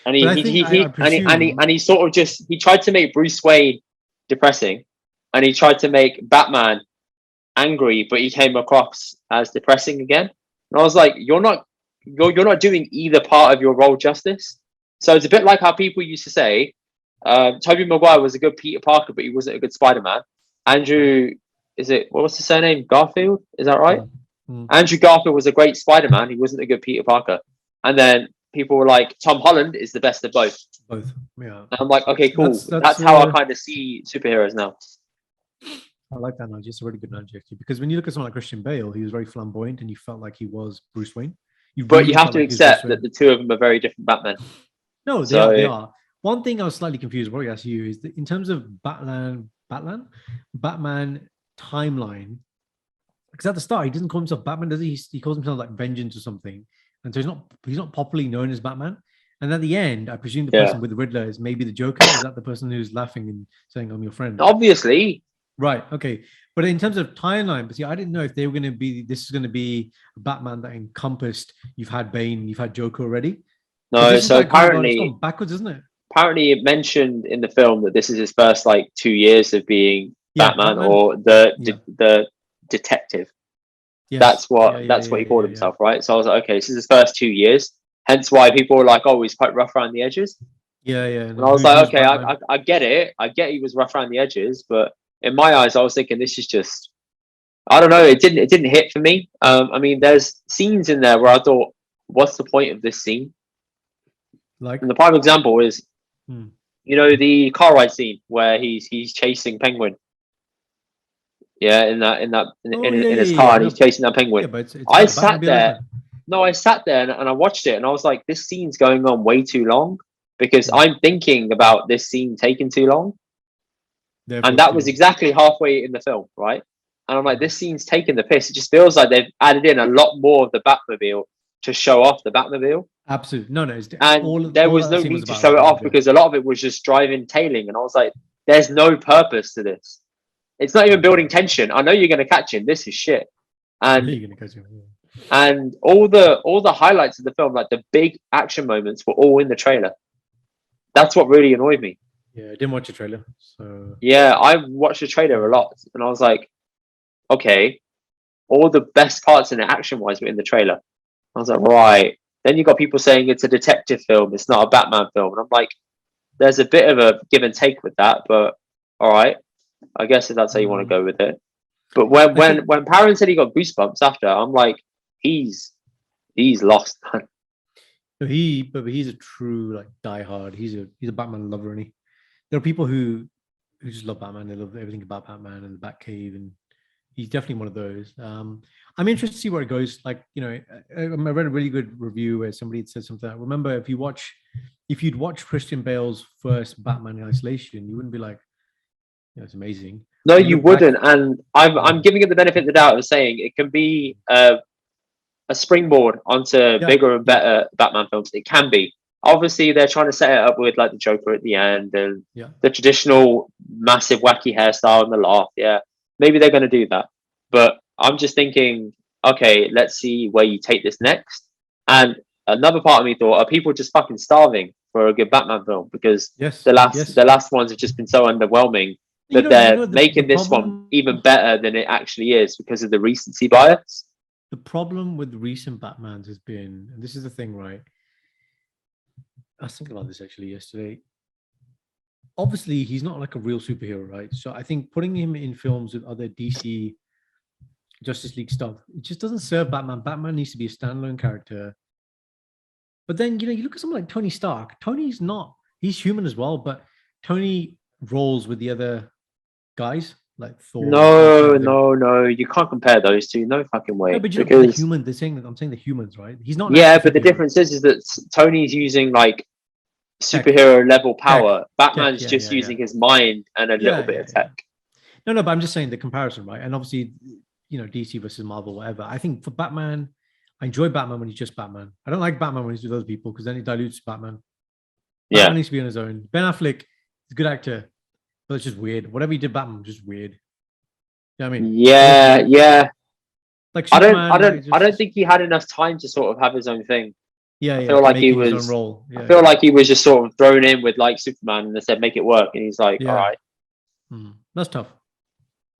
Speaker 1: and he sort of just he tried to make Bruce Wayne depressing, and he tried to make Batman angry, but he came across as depressing again. And I was like, you're not doing either part of your role justice. So it's a bit like how people used to say, Tobey Maguire was a good Peter Parker, but he wasn't a good Spider-Man. Andrew, what was his surname? Garfield? Is that right?
Speaker 2: Mm-hmm.
Speaker 1: Andrew Garfield was a great Spider-Man. He wasn't a good Peter Parker. And then people were like, Tom Holland is the best of both.
Speaker 2: Both, yeah.
Speaker 1: And I'm like, okay, cool. That's how I kind of see superheroes now.
Speaker 2: I like that analogy. It's a really good analogy, actually, because when you look at someone like Christian Bale, he was very flamboyant, and you felt like he was Bruce Wayne.
Speaker 1: But you have to accept that the two of them are very different Batmen.
Speaker 2: No, they are. One thing I was slightly confused about, ask you, is that in terms of Batman timeline, because at the start he doesn't call himself Batman, does he? He calls himself like Vengeance or something, and so he's not popularly known as Batman. And at the end, I presume the person with the Riddler is maybe the Joker. Is that the person who's laughing and saying, "I'm your friend"?
Speaker 1: Obviously.
Speaker 2: Right. Okay. But in terms of timeline, but see, I didn't know if they were going to be. This is going to be a Batman that encompassed. You've had Bane, you've had Joker already.
Speaker 1: No. So apparently,
Speaker 2: it's gone backwards, isn't it?
Speaker 1: Apparently, it mentioned in the film that this is his first 2 years of being Batman or the detective.
Speaker 2: Yes.
Speaker 1: That's what he called himself, right? So I was like, okay, this is his first 2 years. Hence why people were like, oh, he's quite rough around the edges.
Speaker 2: Yeah.
Speaker 1: And I was like, okay, I get it. I get he was rough around the edges, but in my eyes, I was thinking this is just, I don't know. It didn't hit for me. I mean, there's scenes in there where I thought, what's the point of this scene? And the prime example is, the car ride scene where he's chasing Penguin. Yeah, in his car, and he's chasing that Penguin. Yeah, but I sat there. No, I sat there and I watched it, and I was like, this scene's going on way too long because I'm thinking about this scene taking too long. And that was exactly halfway in the film, right? And I'm like, this scene's taking the piss. It just feels like they've added in a lot more of the Batmobile to show off the Batmobile.
Speaker 2: Absolutely. No.
Speaker 1: And there was no need to show it off because a lot of it was just driving, tailing. And I was like, there's no purpose to this. It's not even building tension. I know you're going to catch him. This is shit. And
Speaker 2: you're going to catch him.
Speaker 1: And all the highlights of the film, like the big action moments, were all in the trailer. That's what really annoyed me.
Speaker 2: Yeah, I didn't watch the trailer. So
Speaker 1: yeah, I watched the trailer a lot, and I was like, okay, all the best parts in it action-wise were in the trailer. I was like, right. Then you got people saying it's a detective film, it's not a Batman film, and I'm like, there's a bit of a give and take with that, but all right, I guess if that's how you want to go with it. But when Parent said he got goosebumps after, I'm like, he's lost, man.
Speaker 2: But he's a true diehard. He's a Batman lover, and there are people who just love Batman. They love everything about Batman and the Batcave, and He's definitely one of those. I'm interested to see where it goes. Like, you know, I read a really good review where somebody had said something. Remember, if you'd watch Christian Bale's first Batman in isolation, you wouldn't be like, yeah, it's amazing.
Speaker 1: No,
Speaker 2: You
Speaker 1: you
Speaker 2: look back,
Speaker 1: wouldn't. And I'm giving it the benefit of the doubt of saying it can be a springboard onto
Speaker 2: yeah,
Speaker 1: bigger and
Speaker 2: yeah,
Speaker 1: better Batman films. It can be. Obviously, they're trying to set it up with like the Joker at the end and
Speaker 2: yeah.
Speaker 1: the traditional massive wacky hairstyle and the laugh. Yeah, maybe they're going to do that. But I'm just thinking, okay, let's see where you take this next. And another part of me thought, are people just fucking starving for a good Batman film? Because
Speaker 2: Yes,
Speaker 1: the last
Speaker 2: yes.
Speaker 1: the last ones have just been so underwhelming that
Speaker 2: You
Speaker 1: they're
Speaker 2: know the
Speaker 1: making this one
Speaker 2: problem.
Speaker 1: even better than it actually is because of the recency bias.
Speaker 2: The problem with recent Batmans has been, and this is the thing, right? I was thinking about this actually yesterday. Obviously, he's not like a real superhero, right? So I think putting him in films with other DC Justice League stuff, it just doesn't serve Batman. Batman needs to be a standalone character. But then, you know, you look at someone like Tony Stark. Tony's not, he's human as well, but Tony rolls with the other guys like Thor,
Speaker 1: No,
Speaker 2: everything.
Speaker 1: no, no. You can't compare those two. No fucking
Speaker 2: No,
Speaker 1: way.
Speaker 2: but you know, but the
Speaker 1: Because
Speaker 2: human, I'm saying the humans, right? He's not an
Speaker 1: yeah,
Speaker 2: actual
Speaker 1: but the
Speaker 2: superhero.
Speaker 1: difference is that Tony's using like
Speaker 2: Tech,
Speaker 1: superhero level
Speaker 2: tech,
Speaker 1: power. Batman's
Speaker 2: yeah,
Speaker 1: just
Speaker 2: yeah, yeah.
Speaker 1: using his mind and a little
Speaker 2: Yeah,
Speaker 1: bit
Speaker 2: yeah,
Speaker 1: of
Speaker 2: yeah.
Speaker 1: tech.
Speaker 2: No, no, but I'm just saying the comparison, right? And obviously, you know, DC versus Marvel, whatever. I think for Batman, I enjoy Batman when he's just Batman. I don't like Batman when he's with other people because then he dilutes Batman.
Speaker 1: Yeah,
Speaker 2: Batman needs to be on his own. Ben Affleck is a good actor, but it's just weird. Whatever he did, Batman was just weird. You know what I mean? It was
Speaker 1: yeah,
Speaker 2: weird.
Speaker 1: yeah.
Speaker 2: Like
Speaker 1: I don't, I
Speaker 2: Superman,
Speaker 1: don't,
Speaker 2: like
Speaker 1: I don't
Speaker 2: just
Speaker 1: think he had enough time to sort of have his own thing.
Speaker 2: yeah,
Speaker 1: I
Speaker 2: yeah,
Speaker 1: feel
Speaker 2: to
Speaker 1: like
Speaker 2: make
Speaker 1: he
Speaker 2: it his own
Speaker 1: was.
Speaker 2: role.
Speaker 1: I
Speaker 2: Yeah,
Speaker 1: feel
Speaker 2: yeah,
Speaker 1: like he was just sort of thrown in with like Superman, and they said make it work, and he's like, all
Speaker 2: yeah.
Speaker 1: right,
Speaker 2: That's tough.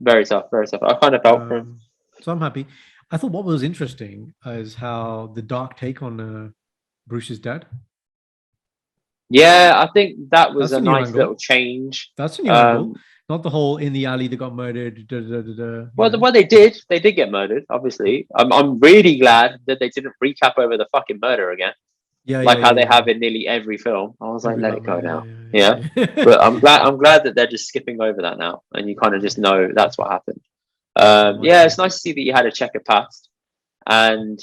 Speaker 1: very tough, very tough. I kind of felt for him.
Speaker 2: So I'm happy. I thought what was interesting is how the dark take on Bruce's dad.
Speaker 1: Yeah, I think that was
Speaker 2: That's
Speaker 1: a
Speaker 2: a new
Speaker 1: nice little
Speaker 2: angle.
Speaker 1: change.
Speaker 2: That's a new angle.
Speaker 1: Um,
Speaker 2: Not the whole in the alley that got murdered. You
Speaker 1: Well,
Speaker 2: know.
Speaker 1: well, they did get murdered. Obviously, I'm really glad that they didn't recap over the fucking murder again,
Speaker 2: Yeah, yeah,
Speaker 1: like how
Speaker 2: yeah,
Speaker 1: they
Speaker 2: yeah.
Speaker 1: have in nearly every film. I was like,
Speaker 2: Every
Speaker 1: let it go
Speaker 2: Batman.
Speaker 1: now,
Speaker 2: Yeah,
Speaker 1: yeah.
Speaker 2: yeah, yeah.
Speaker 1: But I'm glad that they're just skipping over that now, and you kind of just know that's what happened.
Speaker 2: So am I
Speaker 1: Yeah, it's
Speaker 2: too.
Speaker 1: nice to see that you had a checkered past, and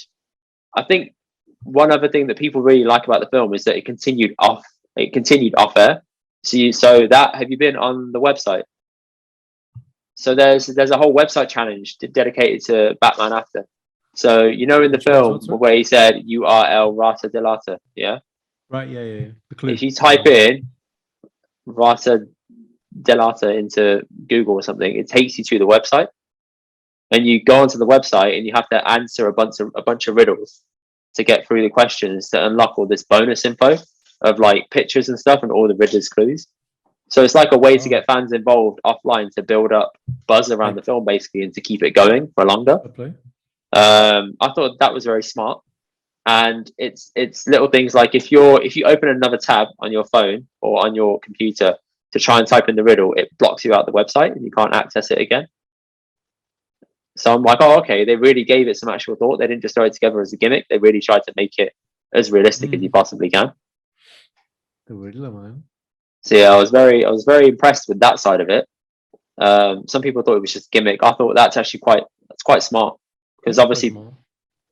Speaker 1: I think one other thing that people really like about the film is that it continued off. It continued off air. So that have you been on the website? So there's a whole website challenge dedicated to Batman After. So you know in the
Speaker 2: Which one's what,
Speaker 1: film
Speaker 2: sorry?
Speaker 1: where he said you are El Rata Delata, yeah.
Speaker 2: Right, yeah, yeah, yeah. The clue.
Speaker 1: If you
Speaker 2: Yeah,
Speaker 1: type
Speaker 2: yeah.
Speaker 1: in Rata Delata into Google or something, it takes you to the website, and you go onto the website and you have to answer a bunch of riddles to get through the questions to unlock all this bonus info of like pictures and stuff and all the riddles clues. So it's like a way to
Speaker 2: Oh,
Speaker 1: get fans involved offline to build up buzz around the
Speaker 2: like
Speaker 1: film basically and to keep it going for longer.
Speaker 2: a play.
Speaker 1: I thought that was very smart, and it's little things like if you open another tab on your phone or on your computer to try and type in the riddle, it blocks you out the website and you can't access it again. So I'm like, oh, okay, they really gave it some actual thought. They didn't just throw it together as a gimmick. They really tried to make it as realistic as you
Speaker 2: Mm,
Speaker 1: possibly can.
Speaker 2: the Riddler, man.
Speaker 1: So yeah, I was very impressed with that side of it. Some people thought it was just a gimmick. I thought that's quite smart
Speaker 2: It
Speaker 1: because
Speaker 2: is quite
Speaker 1: obviously
Speaker 2: small.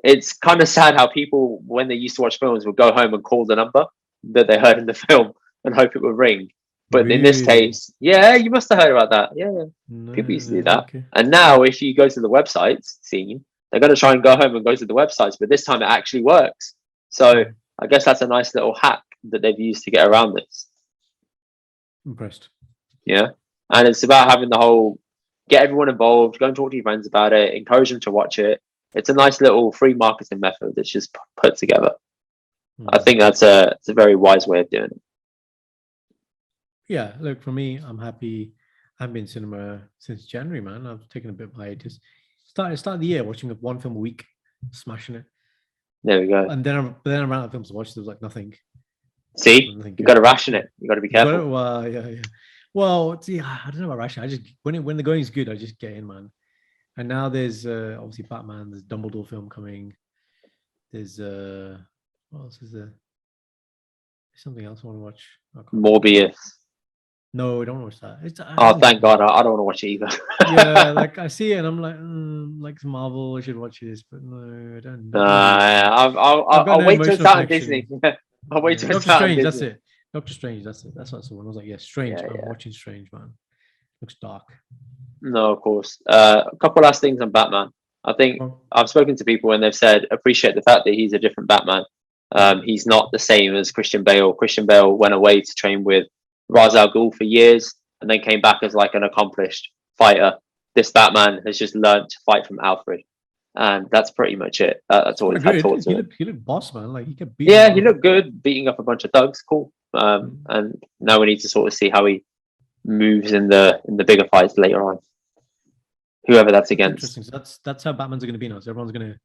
Speaker 1: it's kind of sad how people, when they used to watch films, would go home and call the number that they heard in the film and hope it would ring. But in this
Speaker 2: Really?
Speaker 1: case, yeah, you must have heard about that. Yeah, yeah.
Speaker 2: No,
Speaker 1: People used to do
Speaker 2: no,
Speaker 1: that.
Speaker 2: okay.
Speaker 1: And now, if you go to the websites scene, they're going to try and go home and go to the websites, but this time it actually works. So
Speaker 2: Mm,
Speaker 1: I guess that's a nice little hack that they've used to get around this.
Speaker 2: impressed.
Speaker 1: Yeah. And it's about having the whole get everyone involved, go and talk to your friends about it, encourage them to watch it. It's a nice little free marketing method that's just put together. I
Speaker 2: Mm.
Speaker 1: think it's a very wise way of doing it.
Speaker 2: Yeah, look, for me, I'm happy. I've been in cinema since January, man. I've taken a bit of hiatus. Started the year watching one film a week, smashing it.
Speaker 1: There we go.
Speaker 2: And then I ran out of films to watch. There was like nothing.
Speaker 1: See,
Speaker 2: Nothing
Speaker 1: you got to
Speaker 2: good.
Speaker 1: ration it. You got to be
Speaker 2: You got it.
Speaker 1: careful.
Speaker 2: Yeah, yeah. Well, see, I don't know about Russia. I just when the going's good, I just get in, man. And now there's obviously Batman. There's Dumbledore film coming. There's what else is there? There's something else I want to watch. I can't remember.
Speaker 1: Morbius.
Speaker 2: No, I don't watch that.
Speaker 1: Oh, thank God. I don't want to watch it either.
Speaker 2: Yeah, like I see it and I'm like Marvel, I should watch this, but no, I don't. I've got
Speaker 1: I'll
Speaker 2: no
Speaker 1: wait till it's
Speaker 2: emotional
Speaker 1: out on
Speaker 2: connection.
Speaker 1: Disney. I'll wait
Speaker 2: Yeah,
Speaker 1: till it's
Speaker 2: Doctor
Speaker 1: out on
Speaker 2: Strange, that's
Speaker 1: Disney.
Speaker 2: it. Doctor Strange, that's it. That's the one. I was like, yeah, Strange.
Speaker 1: Yeah,
Speaker 2: I'm
Speaker 1: yeah.
Speaker 2: watching Strange, man. Looks dark.
Speaker 1: No, of course. A couple last things on Batman. I think
Speaker 2: Oh,
Speaker 1: I've spoken to people and they've said appreciate the fact that he's a different Batman. He's not the same as Christian Bale. Christian Bale went away to train with Ra's al Ghul for years and then came back as like an accomplished fighter. This Batman has just learned to fight from Alfred, and that's pretty much it. That's
Speaker 2: it's
Speaker 1: all
Speaker 2: quite
Speaker 1: he's had
Speaker 2: good.
Speaker 1: taught to him.
Speaker 2: He looked boss, man. Like he kept beating
Speaker 1: Yeah,
Speaker 2: him
Speaker 1: he
Speaker 2: up.
Speaker 1: looked good, beating up a bunch of thugs. Cool. And now we need to sort of see how he moves in the bigger fights later on. Whoever that's against.
Speaker 2: Interesting. So that's how Batman's going to be now. So everyone's going to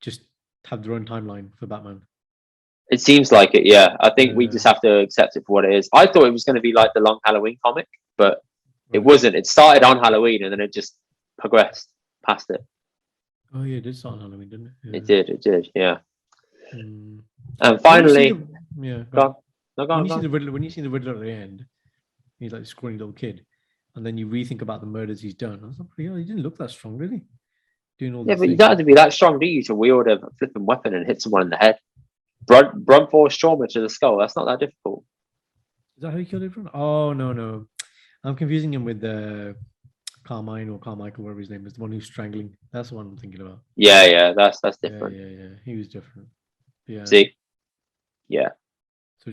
Speaker 2: just have their own timeline for Batman.
Speaker 1: It seems like it, yeah. I think we just have to accept it for what it is. I thought it was going to be like the long Halloween comic, but it wasn't. It started on Halloween and then it just progressed past it.
Speaker 2: Oh yeah, it did start on Halloween, didn't it? Yeah.
Speaker 1: It did, yeah.
Speaker 2: Mm.
Speaker 1: And finally,
Speaker 2: yeah.
Speaker 1: go on. No, go
Speaker 2: when
Speaker 1: on,
Speaker 2: you
Speaker 1: go
Speaker 2: see
Speaker 1: on.
Speaker 2: the Riddler, when you see the Riddler at the end, he's like a scrawny little kid, and then you rethink about the murders he's done. I was like, he didn't look that strong, really. Doing all
Speaker 1: Yeah,
Speaker 2: that.
Speaker 1: but you don't have to be that strong, do you, to wield a flipping weapon and hit someone in the head? Blunt force trauma to the skull. That's not that difficult.
Speaker 2: Is that how he killed everyone? Oh no, I'm confusing him with Carmine or Carmichael, whatever his name is, the one who's strangling. That's the one I'm thinking about.
Speaker 1: Yeah, that's different.
Speaker 2: Yeah. He was different. Yeah.
Speaker 1: See? Yeah.
Speaker 2: So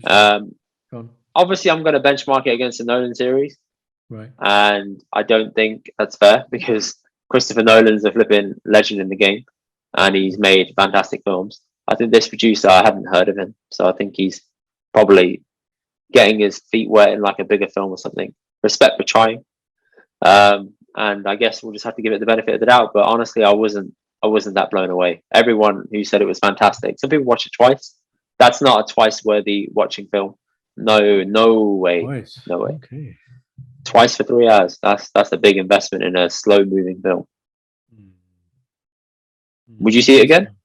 Speaker 2: go on.
Speaker 1: Obviously, I'm going to benchmark it against the Nolan series.
Speaker 2: Right.
Speaker 1: And I don't think that's fair because Christopher Nolan's a flipping legend in the game and he's made fantastic films. I think this producer, I hadn't heard of him. So I think he's probably getting his feet wet in like a bigger film or something. Respect for trying. And I guess we'll just have to give it the benefit of the doubt. But honestly, I wasn't that blown away. Everyone who said it was fantastic. Some people watch it twice. That's not a twice worthy watching film. No way.
Speaker 2: Twice.
Speaker 1: No way.
Speaker 2: Okay.
Speaker 1: Twice for 3 hours. That's a big investment in a slow moving film. Would you see it again?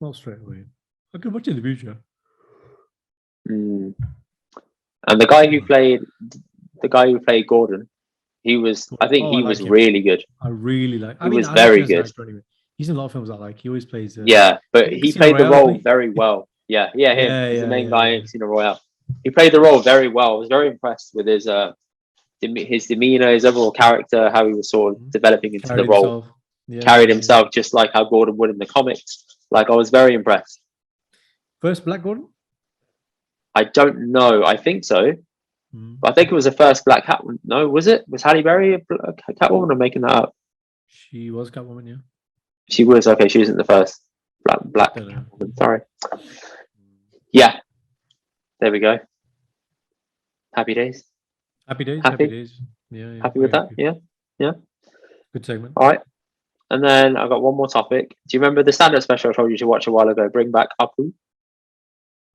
Speaker 2: Not straight away. I could watch it in the future.
Speaker 1: And the guy who played Gordon, he was really good.
Speaker 2: I really like.
Speaker 1: He was very good.
Speaker 2: Anyway. He's in a lot of films I like. He always plays.
Speaker 1: Yeah, but he played the role very well. Yeah, him. He's the main guy in Casino Royale. He played the role very well. I was very impressed with his demeanor, his overall character, how he was sort of developing into the role. Carried himself just like how Gordon would in the comics. Like I was very impressed.
Speaker 2: First Black Gordon?
Speaker 1: I don't know. I think so. But I think it was the first Black Catwoman. No, was it? Was Halle Berry a Catwoman? I'm making that up.
Speaker 2: She was Catwoman, yeah.
Speaker 1: She was. Okay, she wasn't the first Black Catwoman. Sorry. Yeah. There we go. Happy days.
Speaker 2: Happy days. Yeah.
Speaker 1: Happy with that? Yeah.
Speaker 2: Good segment.
Speaker 1: All right. And then I've got one more topic. Do you remember the stand-up special I told you to watch a while ago? Bring Back Apu?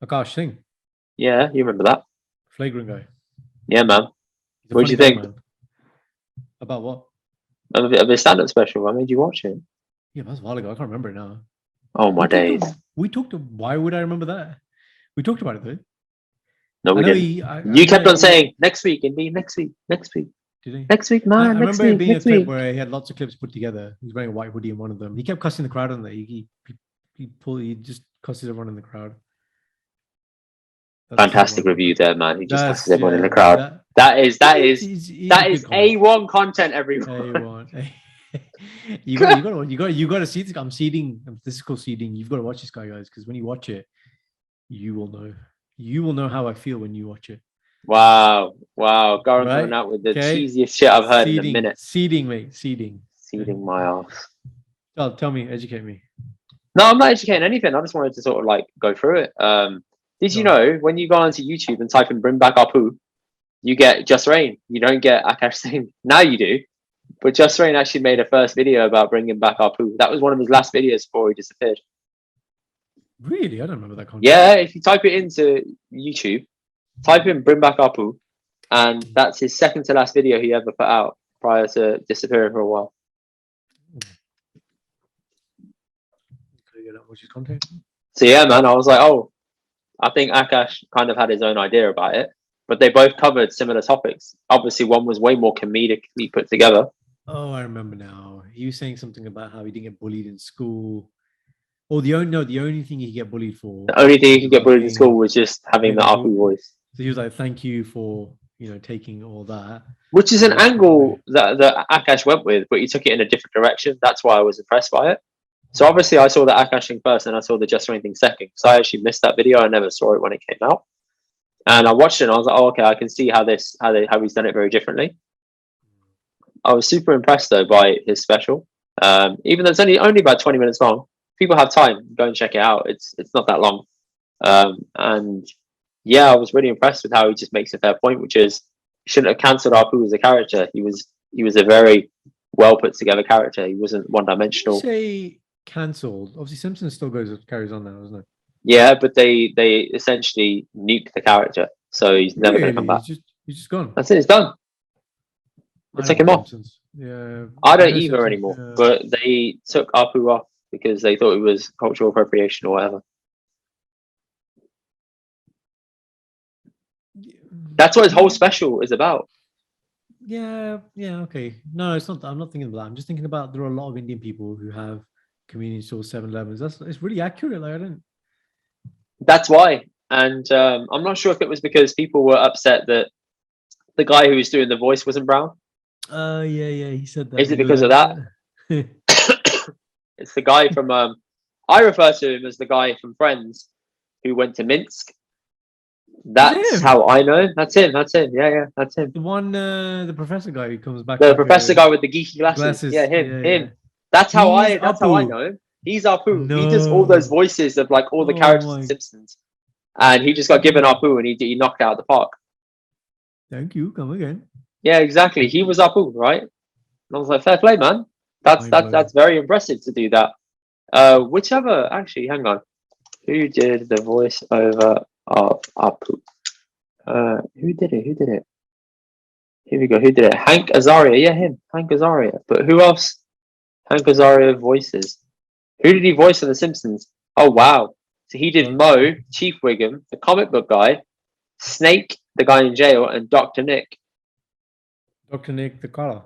Speaker 2: Akaash Singh.
Speaker 1: Yeah, you remember that?
Speaker 2: Flagrant guy.
Speaker 1: Yeah, man. What do you think?
Speaker 2: Man. About what?
Speaker 1: Of the stand-up special. I made you watch it.
Speaker 2: Yeah, that was a while ago. I can't remember it now.
Speaker 1: Oh, my days.
Speaker 2: Why would I remember that? We talked about it, though.
Speaker 1: No, we didn't. You kept on saying, next week, Indy, next week.
Speaker 2: Did he?
Speaker 1: Next week, man.
Speaker 2: I remember it being a clip where he had lots of clips put together. He was wearing a white hoodie in one of them. He kept cussing the crowd on that. He just cusses everyone in the crowd.
Speaker 1: That's fantastic review there, man. He just cusses everyone in the crowd. That is A1 content, everyone.
Speaker 2: A1. you got to see this. I'm seeding. This is called seeding. You've got to watch this guy, guys, because when you watch it, you will know. You will know how I feel when you watch it.
Speaker 1: Wow. Karan coming out with the cheesiest shit I've heard in a minute.
Speaker 2: Seeding, mate. Seeding
Speaker 1: My ass.
Speaker 2: Oh, tell me, educate me.
Speaker 1: No, I'm not educating anything. I just wanted to sort of like go through it. Did you know when you go onto YouTube and type in "Bring Back Apu," you get Just Rain. You don't get Akaash Singh. Now you do. But Just Rain actually made a first video about bringing back Apu. That was one of his last videos before he disappeared.
Speaker 2: Really? I don't remember that content.
Speaker 1: Yeah, if you type it into YouTube, type in "Bring Back Apu," and that's his second to last video he ever put out prior to disappearing for a while.
Speaker 2: Which is content.
Speaker 1: So yeah, man, I was like, oh, I think Akaash kind of had his own idea about it. but they both covered similar topics. Obviously, one was way more comedically put together.
Speaker 2: Oh, I remember now. He was saying something about how he didn't get bullied in school. Or the only thing he could get bullied for.
Speaker 1: The only thing he could get bullied in
Speaker 2: being-
Speaker 1: school was just having the
Speaker 2: being
Speaker 1: Apu voice.
Speaker 2: So he was like, "Thank you for taking all that."
Speaker 1: Which is an
Speaker 2: Yeah.
Speaker 1: angle that Akaash went with, but he took it in a different direction. That's why I was impressed by it. So obviously I saw the Akaash thing first, and I saw the Just Rain thing second. So I actually missed that video. I never saw it when it came out, and I watched it. And I was like, "Oh, okay, I can see how he's done it very differently." I was super impressed though by his special. Even though it's only about 20 minutes long, people have time. Go and check it out. It's not that long, and yeah, I was really impressed with how he just makes a fair point, which is he shouldn't have cancelled Apu as a character. He was a very well put together character. He wasn't one dimensional.
Speaker 2: Say cancelled. Obviously, Simpsons still carries on now, doesn't it?
Speaker 1: Yeah, but they essentially nuke the character, so he's never going to come back.
Speaker 2: He's just gone.
Speaker 1: That's it. It's done. They took him off.
Speaker 2: Yeah,
Speaker 1: I don't either anymore. But they took Apu off because they thought it was cultural appropriation or whatever. That's what his whole special is about.
Speaker 2: Yeah, okay. No, it's not. I'm not thinking about that. I'm just thinking about there are a lot of Indian people who have convenience stores, 7-Elevens. It's really accurate. Like I don't.
Speaker 1: That's why, and I'm not sure if it was because people were upset that the guy who was doing the voice wasn't brown.
Speaker 2: Yeah, he said that.
Speaker 1: Is it because of that? It's the guy from I refer to him as the guy from Friends who went to Minsk. That's how I know. That's him. Yeah, that's him.
Speaker 2: The one, the professor guy who comes back.
Speaker 1: The professor guy with the geeky glasses. Yeah, him.
Speaker 2: Yeah.
Speaker 1: That's how I know him. He's Apu.
Speaker 2: No.
Speaker 1: He does all those voices of like all the characters in Simpsons, and he just got given Apu and he knocked it out of the park.
Speaker 2: Thank you. Come again.
Speaker 1: Yeah, exactly. He was Apu, right? And I was like, fair play, man. That's very impressive to do that. Whichever, actually, hang on. Who did the voiceover of Apu? Who did it? Here we go. Who did it? Hank Azaria. Yeah, him. Hank Azaria. But who else? Hank Azaria voices. Who did he voice in The Simpsons? Oh, wow. So he did Mo, Chief Wiggum, the comic book guy, Snake, the guy in jail, and Dr. Nick.
Speaker 2: Dr. Nick the color.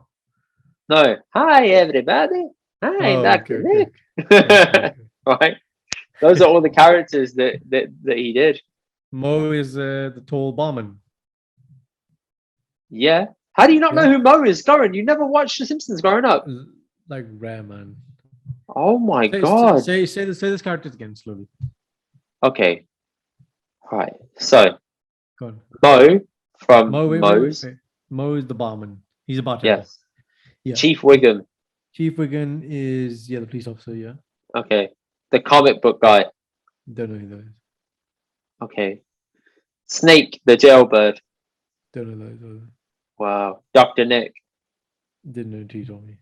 Speaker 1: No. Hi, everybody. Hi, Dr. Nick.
Speaker 2: Okay.
Speaker 1: Right? Those are all the characters that he did.
Speaker 2: Mo is the tall barman.
Speaker 1: Yeah. How do you not know who Mo is, Karan? You never watched The Simpsons growing up.
Speaker 2: Like rare, man.
Speaker 1: Oh my god.
Speaker 2: Say this characters again slowly.
Speaker 1: Okay. Right. So
Speaker 2: Go on.
Speaker 1: Mo from
Speaker 2: Mo's. Mo is the barman. He's a bartender.
Speaker 1: Yes.
Speaker 2: Yeah.
Speaker 1: Chief Wiggum.
Speaker 2: Chief Wiggum is the police officer, yeah.
Speaker 1: Okay. The comic book guy.
Speaker 2: Don't know who that is.
Speaker 1: Okay. Snake, the jailbird.
Speaker 2: Don't know who that is.
Speaker 1: Wow. Dr. Nick.
Speaker 2: Didn't know until you told me.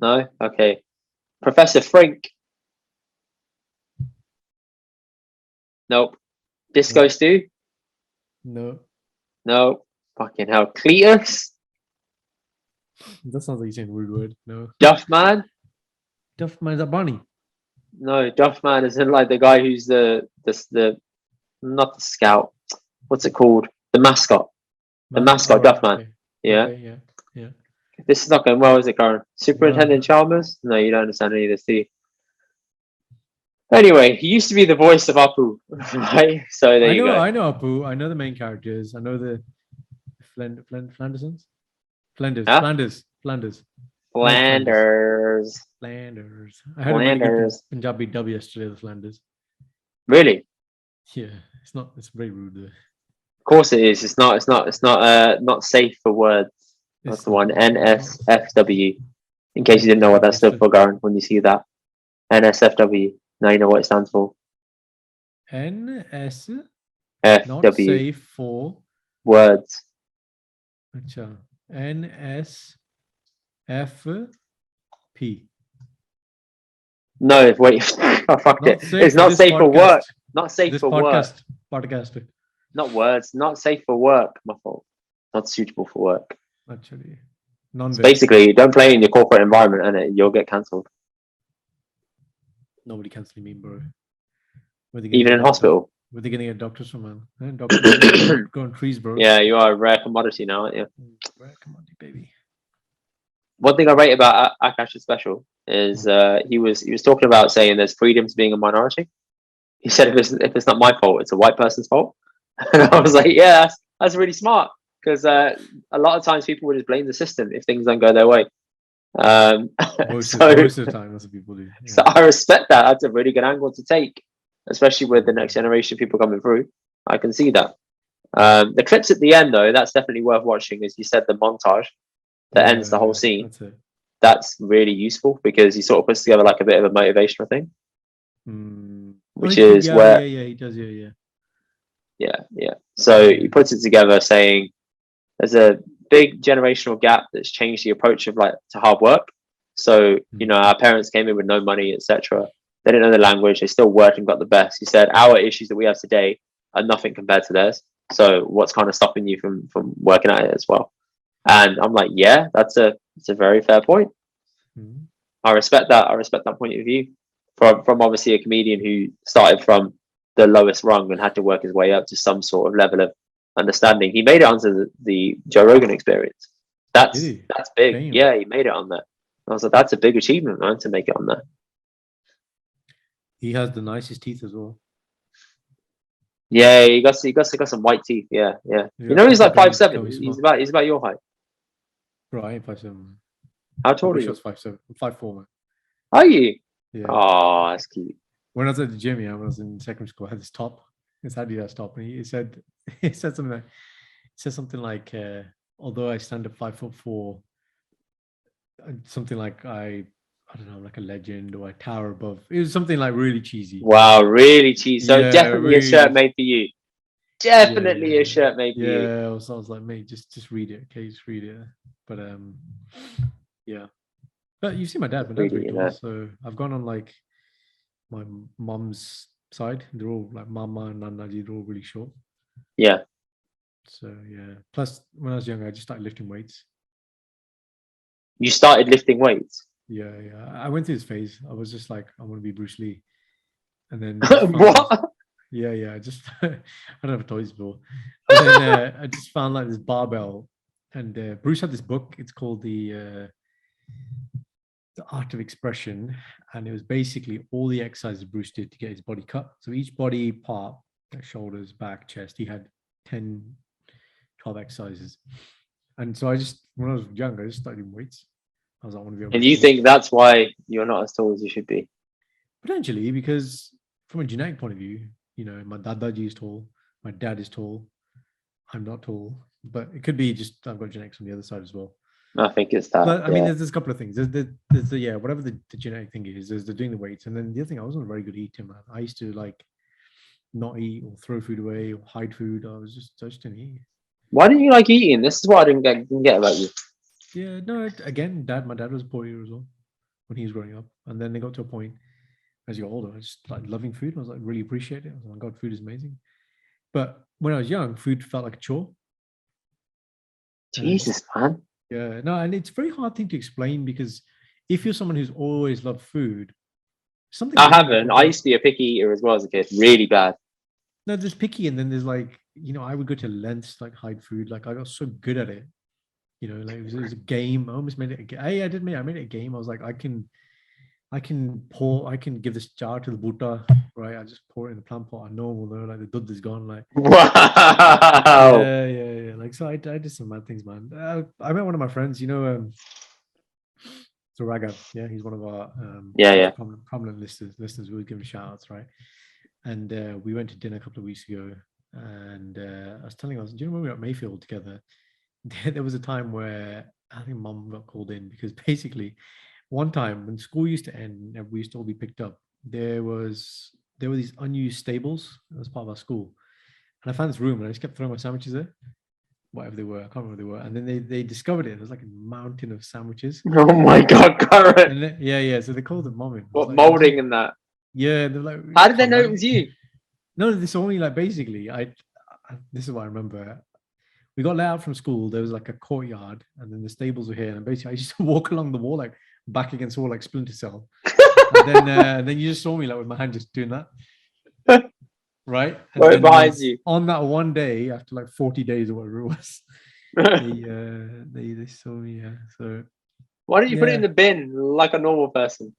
Speaker 1: No? Okay. Professor Frink. Nope. Disco Stew?
Speaker 2: No.
Speaker 1: No. Fucking hell. Cletus?
Speaker 2: That sounds like you're saying a weird word. No.
Speaker 1: Duffman?
Speaker 2: Duffman, is that Barney?
Speaker 1: No, Duffman is in like the guy who's the not the scout. What's it called? The mascot. The mascot, Duffman.
Speaker 2: Okay.
Speaker 1: Yeah.
Speaker 2: Okay, yeah.
Speaker 1: This is not going well, is it, Karan? Superintendent Chalmers? No, you don't understand any of this, do you? Anyway, he used to be the voice of Apu, right? So there you go.
Speaker 2: I know Apu. I know the main characters. I know the Flandersons. Flanders.
Speaker 1: Huh?
Speaker 2: Flanders. I heard a Punjabi dub yesterday. The Flanders.
Speaker 1: Really?
Speaker 2: Yeah, it's not. It's very rude. Though.
Speaker 1: Of course it is. It's not safe for words. That's the one. NSFW. In case you didn't know what that stood for, Karan, when you see that. NSFW. Now you know what it stands for.
Speaker 2: NS.
Speaker 1: FW.
Speaker 2: Not safe for
Speaker 1: words.
Speaker 2: Acha. NSFP.
Speaker 1: No, wait. I fucked it. It's not safe for work. Not safe for work.
Speaker 2: Podcast.
Speaker 1: Not words. Not safe for work. My fault. Not suitable for work.
Speaker 2: Actually,
Speaker 1: basically, don't play in your corporate environment, and you'll get cancelled.
Speaker 2: Nobody cancelling me, bro.
Speaker 1: Even in hospital.
Speaker 2: Where they gonna get doctors from, man? Doctors go on trees, bro.
Speaker 1: Yeah, you are a rare commodity now, aren't you?
Speaker 2: Rare commodity, baby.
Speaker 1: One thing I rate about Akash's special is he was talking about saying there's freedom to being a minority. He said if it's not my fault, it's a white person's fault. And I was like, yeah, that's really smart, because a lot of times people would just blame the system if things don't go their way.
Speaker 2: Most of the time, that's what people do. Yeah.
Speaker 1: So I respect that. That's a really good angle to take, especially with the next generation people coming through. I can see that. The clips at the end, though, that's definitely worth watching. As you said, the montage that ends the whole scene. That's really useful, because he sort of puts together like a bit of a motivational thing, which is where
Speaker 2: he does,
Speaker 1: yeah. So he puts it together saying there's a big generational gap that's changed the approach of like to hard work. So our parents came in with no money, etc. They didn't know the language. They still worked and got the best. He said our issues that we have today are nothing compared to theirs. So what's kind of stopping you from working at it as well? And I'm like, yeah, it's a very fair point. I respect that. I respect that point of view from obviously a comedian who started from the lowest rung and had to work his way up to some sort of level of understanding. He made it onto the Joe Rogan Experience. That's big. Damn. Yeah, he made it on there. I was like, that's a big achievement, man, to make it on there.
Speaker 2: He has the nicest teeth as well.
Speaker 1: Yeah, he got some white teeth. Yeah. You know, he's like 5'7". He's about your height.
Speaker 2: Bro, I ain't 5'7".
Speaker 1: How tall are you?
Speaker 2: 5'7". 5'4", man.
Speaker 1: Are you?
Speaker 2: Yeah.
Speaker 1: Oh, that's cute.
Speaker 2: When I was at the gym, when I was in secondary school, I had this top. It's Adidas top, and he said something like, although I stand at 5'4", something like I don't know, like a legend or a tower above. It was something like really cheesy.
Speaker 1: Wow, really cheesy. So definitely really... a shirt made for you. Definitely a shirt made for you.
Speaker 2: Yeah, I was like, mate, just read it, okay? Just read it. But yeah. But you see my dad. My dad's really tall, so I've gone on like my mom's side. They're all like Mama and Nanaji. They're all really short.
Speaker 1: Yeah.
Speaker 2: So yeah. Plus, when I was younger, I just started lifting weights.
Speaker 1: You started lifting weights?
Speaker 2: Yeah. I went through this phase. I was just like, I want to be Bruce Lee. And then
Speaker 1: what?
Speaker 2: Yeah. I just I don't have a toys before. And then I just found like this barbell, and Bruce had this book. It's called the Art of Expression, and it was basically all the exercises Bruce did to get his body cut. So each body part, like shoulders, back, chest, he had 10, 12 exercises. And so when I was younger, I just started doing weights. I was like, I want to be able.
Speaker 1: And you think that's why you're not as tall as you should be?
Speaker 2: Potentially, because from a genetic point of view, my dadaji is tall, my dad is tall, I'm not tall, but it could be just I've got genetics on the other side as well.
Speaker 1: I think it's that.
Speaker 2: But I mean, there's a couple of things. There's the whatever the genetic thing is. There's the doing the weights, and then the other thing, I wasn't a very good eater, man. I used to like not eat or throw food away or hide food. I just didn't eat.
Speaker 1: Why didn't you like eating? This is what I didn't get about you.
Speaker 2: Yeah, no. Again, my dad was a poor eater as well when he was growing up, and then they got to a point as you got older, I just like loving food. I was like really appreciate it. I was like, oh my God, food is amazing. But when I was young, food felt like a chore.
Speaker 1: Jesus, man.
Speaker 2: Yeah, no, and it's a very hard thing to explain, because if you're someone who's always loved food, something
Speaker 1: I haven't. I used to be a picky eater as well as a kid, really bad.
Speaker 2: No, there's picky, and then there's like, I would go to lengths like hide food. Like I got so good at it, like it was a game. I almost made it a game. I made it a game. I was like, I can give this jar to the Buddha, right? I just pour it in the plant pot. I know we'll know, like the dud is gone. Like,
Speaker 1: wow.
Speaker 2: Yeah. Like, so I did some mad things, man. I met one of my friends, so Raghav, yeah, he's one of our prominent listeners. We would give him shout outs, right? And we went to dinner a couple of weeks ago, and I was telling us, do you know when we were at Mayfield together? There was a time where I think Mum got called in, because basically, one time when school used to end and we used to all be picked up, there were these unused stables as part of our school, and I found this room and I just kept throwing my sandwiches there, whatever they were. I can't remember what they were. And then they discovered it. It was like a mountain of sandwiches.
Speaker 1: Oh my God, Karan!
Speaker 2: Yeah. So they called it mom.
Speaker 1: What, like, molding and that?
Speaker 2: Yeah, they're like,
Speaker 1: how did they know it was you?
Speaker 2: No, this only like basically. This is what I remember. We got let out from school. There was like a courtyard, and then the stables were here. And basically, I used to walk along the wall, like back against the wall, like Splinter Cell. And then you just saw me like with my hand just doing that. right? And
Speaker 1: Right
Speaker 2: then
Speaker 1: behind you.
Speaker 2: on that one day, after like 40 days or whatever it was, they saw me. Yeah. So
Speaker 1: Why don't you put it
Speaker 2: yeah,
Speaker 1: in the bin like a normal person?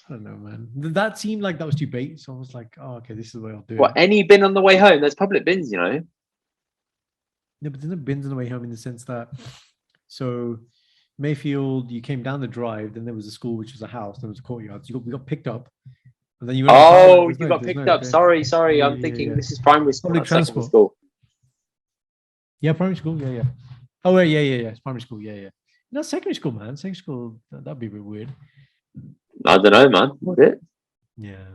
Speaker 2: I don't know, man. That seemed like that was too bait. So I was like, oh, okay, this is the way I'll do
Speaker 1: What,
Speaker 2: it.
Speaker 1: any bin on the way home? There's public bins, you know.
Speaker 2: Yeah, but there's no bins on the way home in the sense that, so Mayfield, you came down the drive, then there was a school, which was a house, then there was a courtyard. So we got picked up, and then you went on the car. Like,
Speaker 1: Oh, you got
Speaker 2: there's
Speaker 1: picked
Speaker 2: no,
Speaker 1: up. Sorry. I'm
Speaker 2: yeah,
Speaker 1: thinking
Speaker 2: yeah.
Speaker 1: this is primary school,
Speaker 2: Public
Speaker 1: not secondary
Speaker 2: transport.
Speaker 1: school.
Speaker 2: Yeah, primary school. Yeah. Oh, yeah. It's primary school. Yeah. No, secondary school, man. Secondary school, that'd be a bit weird.
Speaker 1: I don't know, man. What it?
Speaker 2: Yeah.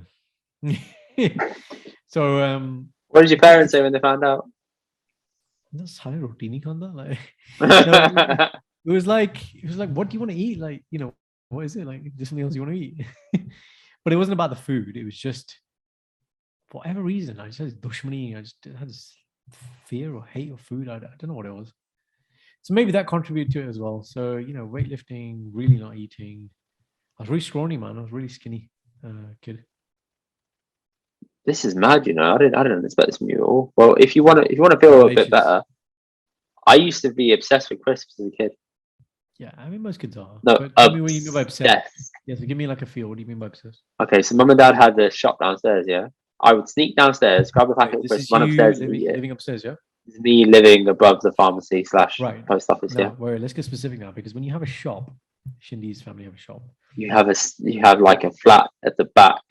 Speaker 2: So,
Speaker 1: What did your parents say when they found out?
Speaker 2: that's high rotini khanda. Like, no, it was like, what do you want to eat? Like, what is it? Like, just something else you want to eat? But it wasn't about the food. It was just, for whatever reason, I just had this dushmani. I just had this fear or hate of food. I don't know what it was. So maybe that contributed to it as well. So, weightlifting, really not eating. I was really scrawny, man. I was really skinny kid.
Speaker 1: This is mad, you know. I didn't expect this from you at all. Well, if you want to feel a bit better, I used to be obsessed with crisps as a kid.
Speaker 2: Yeah, I mean most kids are.
Speaker 1: No,
Speaker 2: But tell me what you mean by obsessed.
Speaker 1: obsessed.
Speaker 2: Yeah, so give me like a feel. What do you mean by obsessed?
Speaker 1: Okay, so mum and dad had the shop downstairs. Yeah, I would sneak downstairs, grab a packet of
Speaker 2: This
Speaker 1: crisps,
Speaker 2: is
Speaker 1: run
Speaker 2: you
Speaker 1: upstairs, and eat it.
Speaker 2: living upstairs, yeah?
Speaker 1: It's me living above the pharmacy /
Speaker 2: Right.
Speaker 1: post office.
Speaker 2: Now,
Speaker 1: Yeah,
Speaker 2: wait, let's get specific now because when you have a shop, Shindy's family have a shop.
Speaker 1: you have like a flat at the back.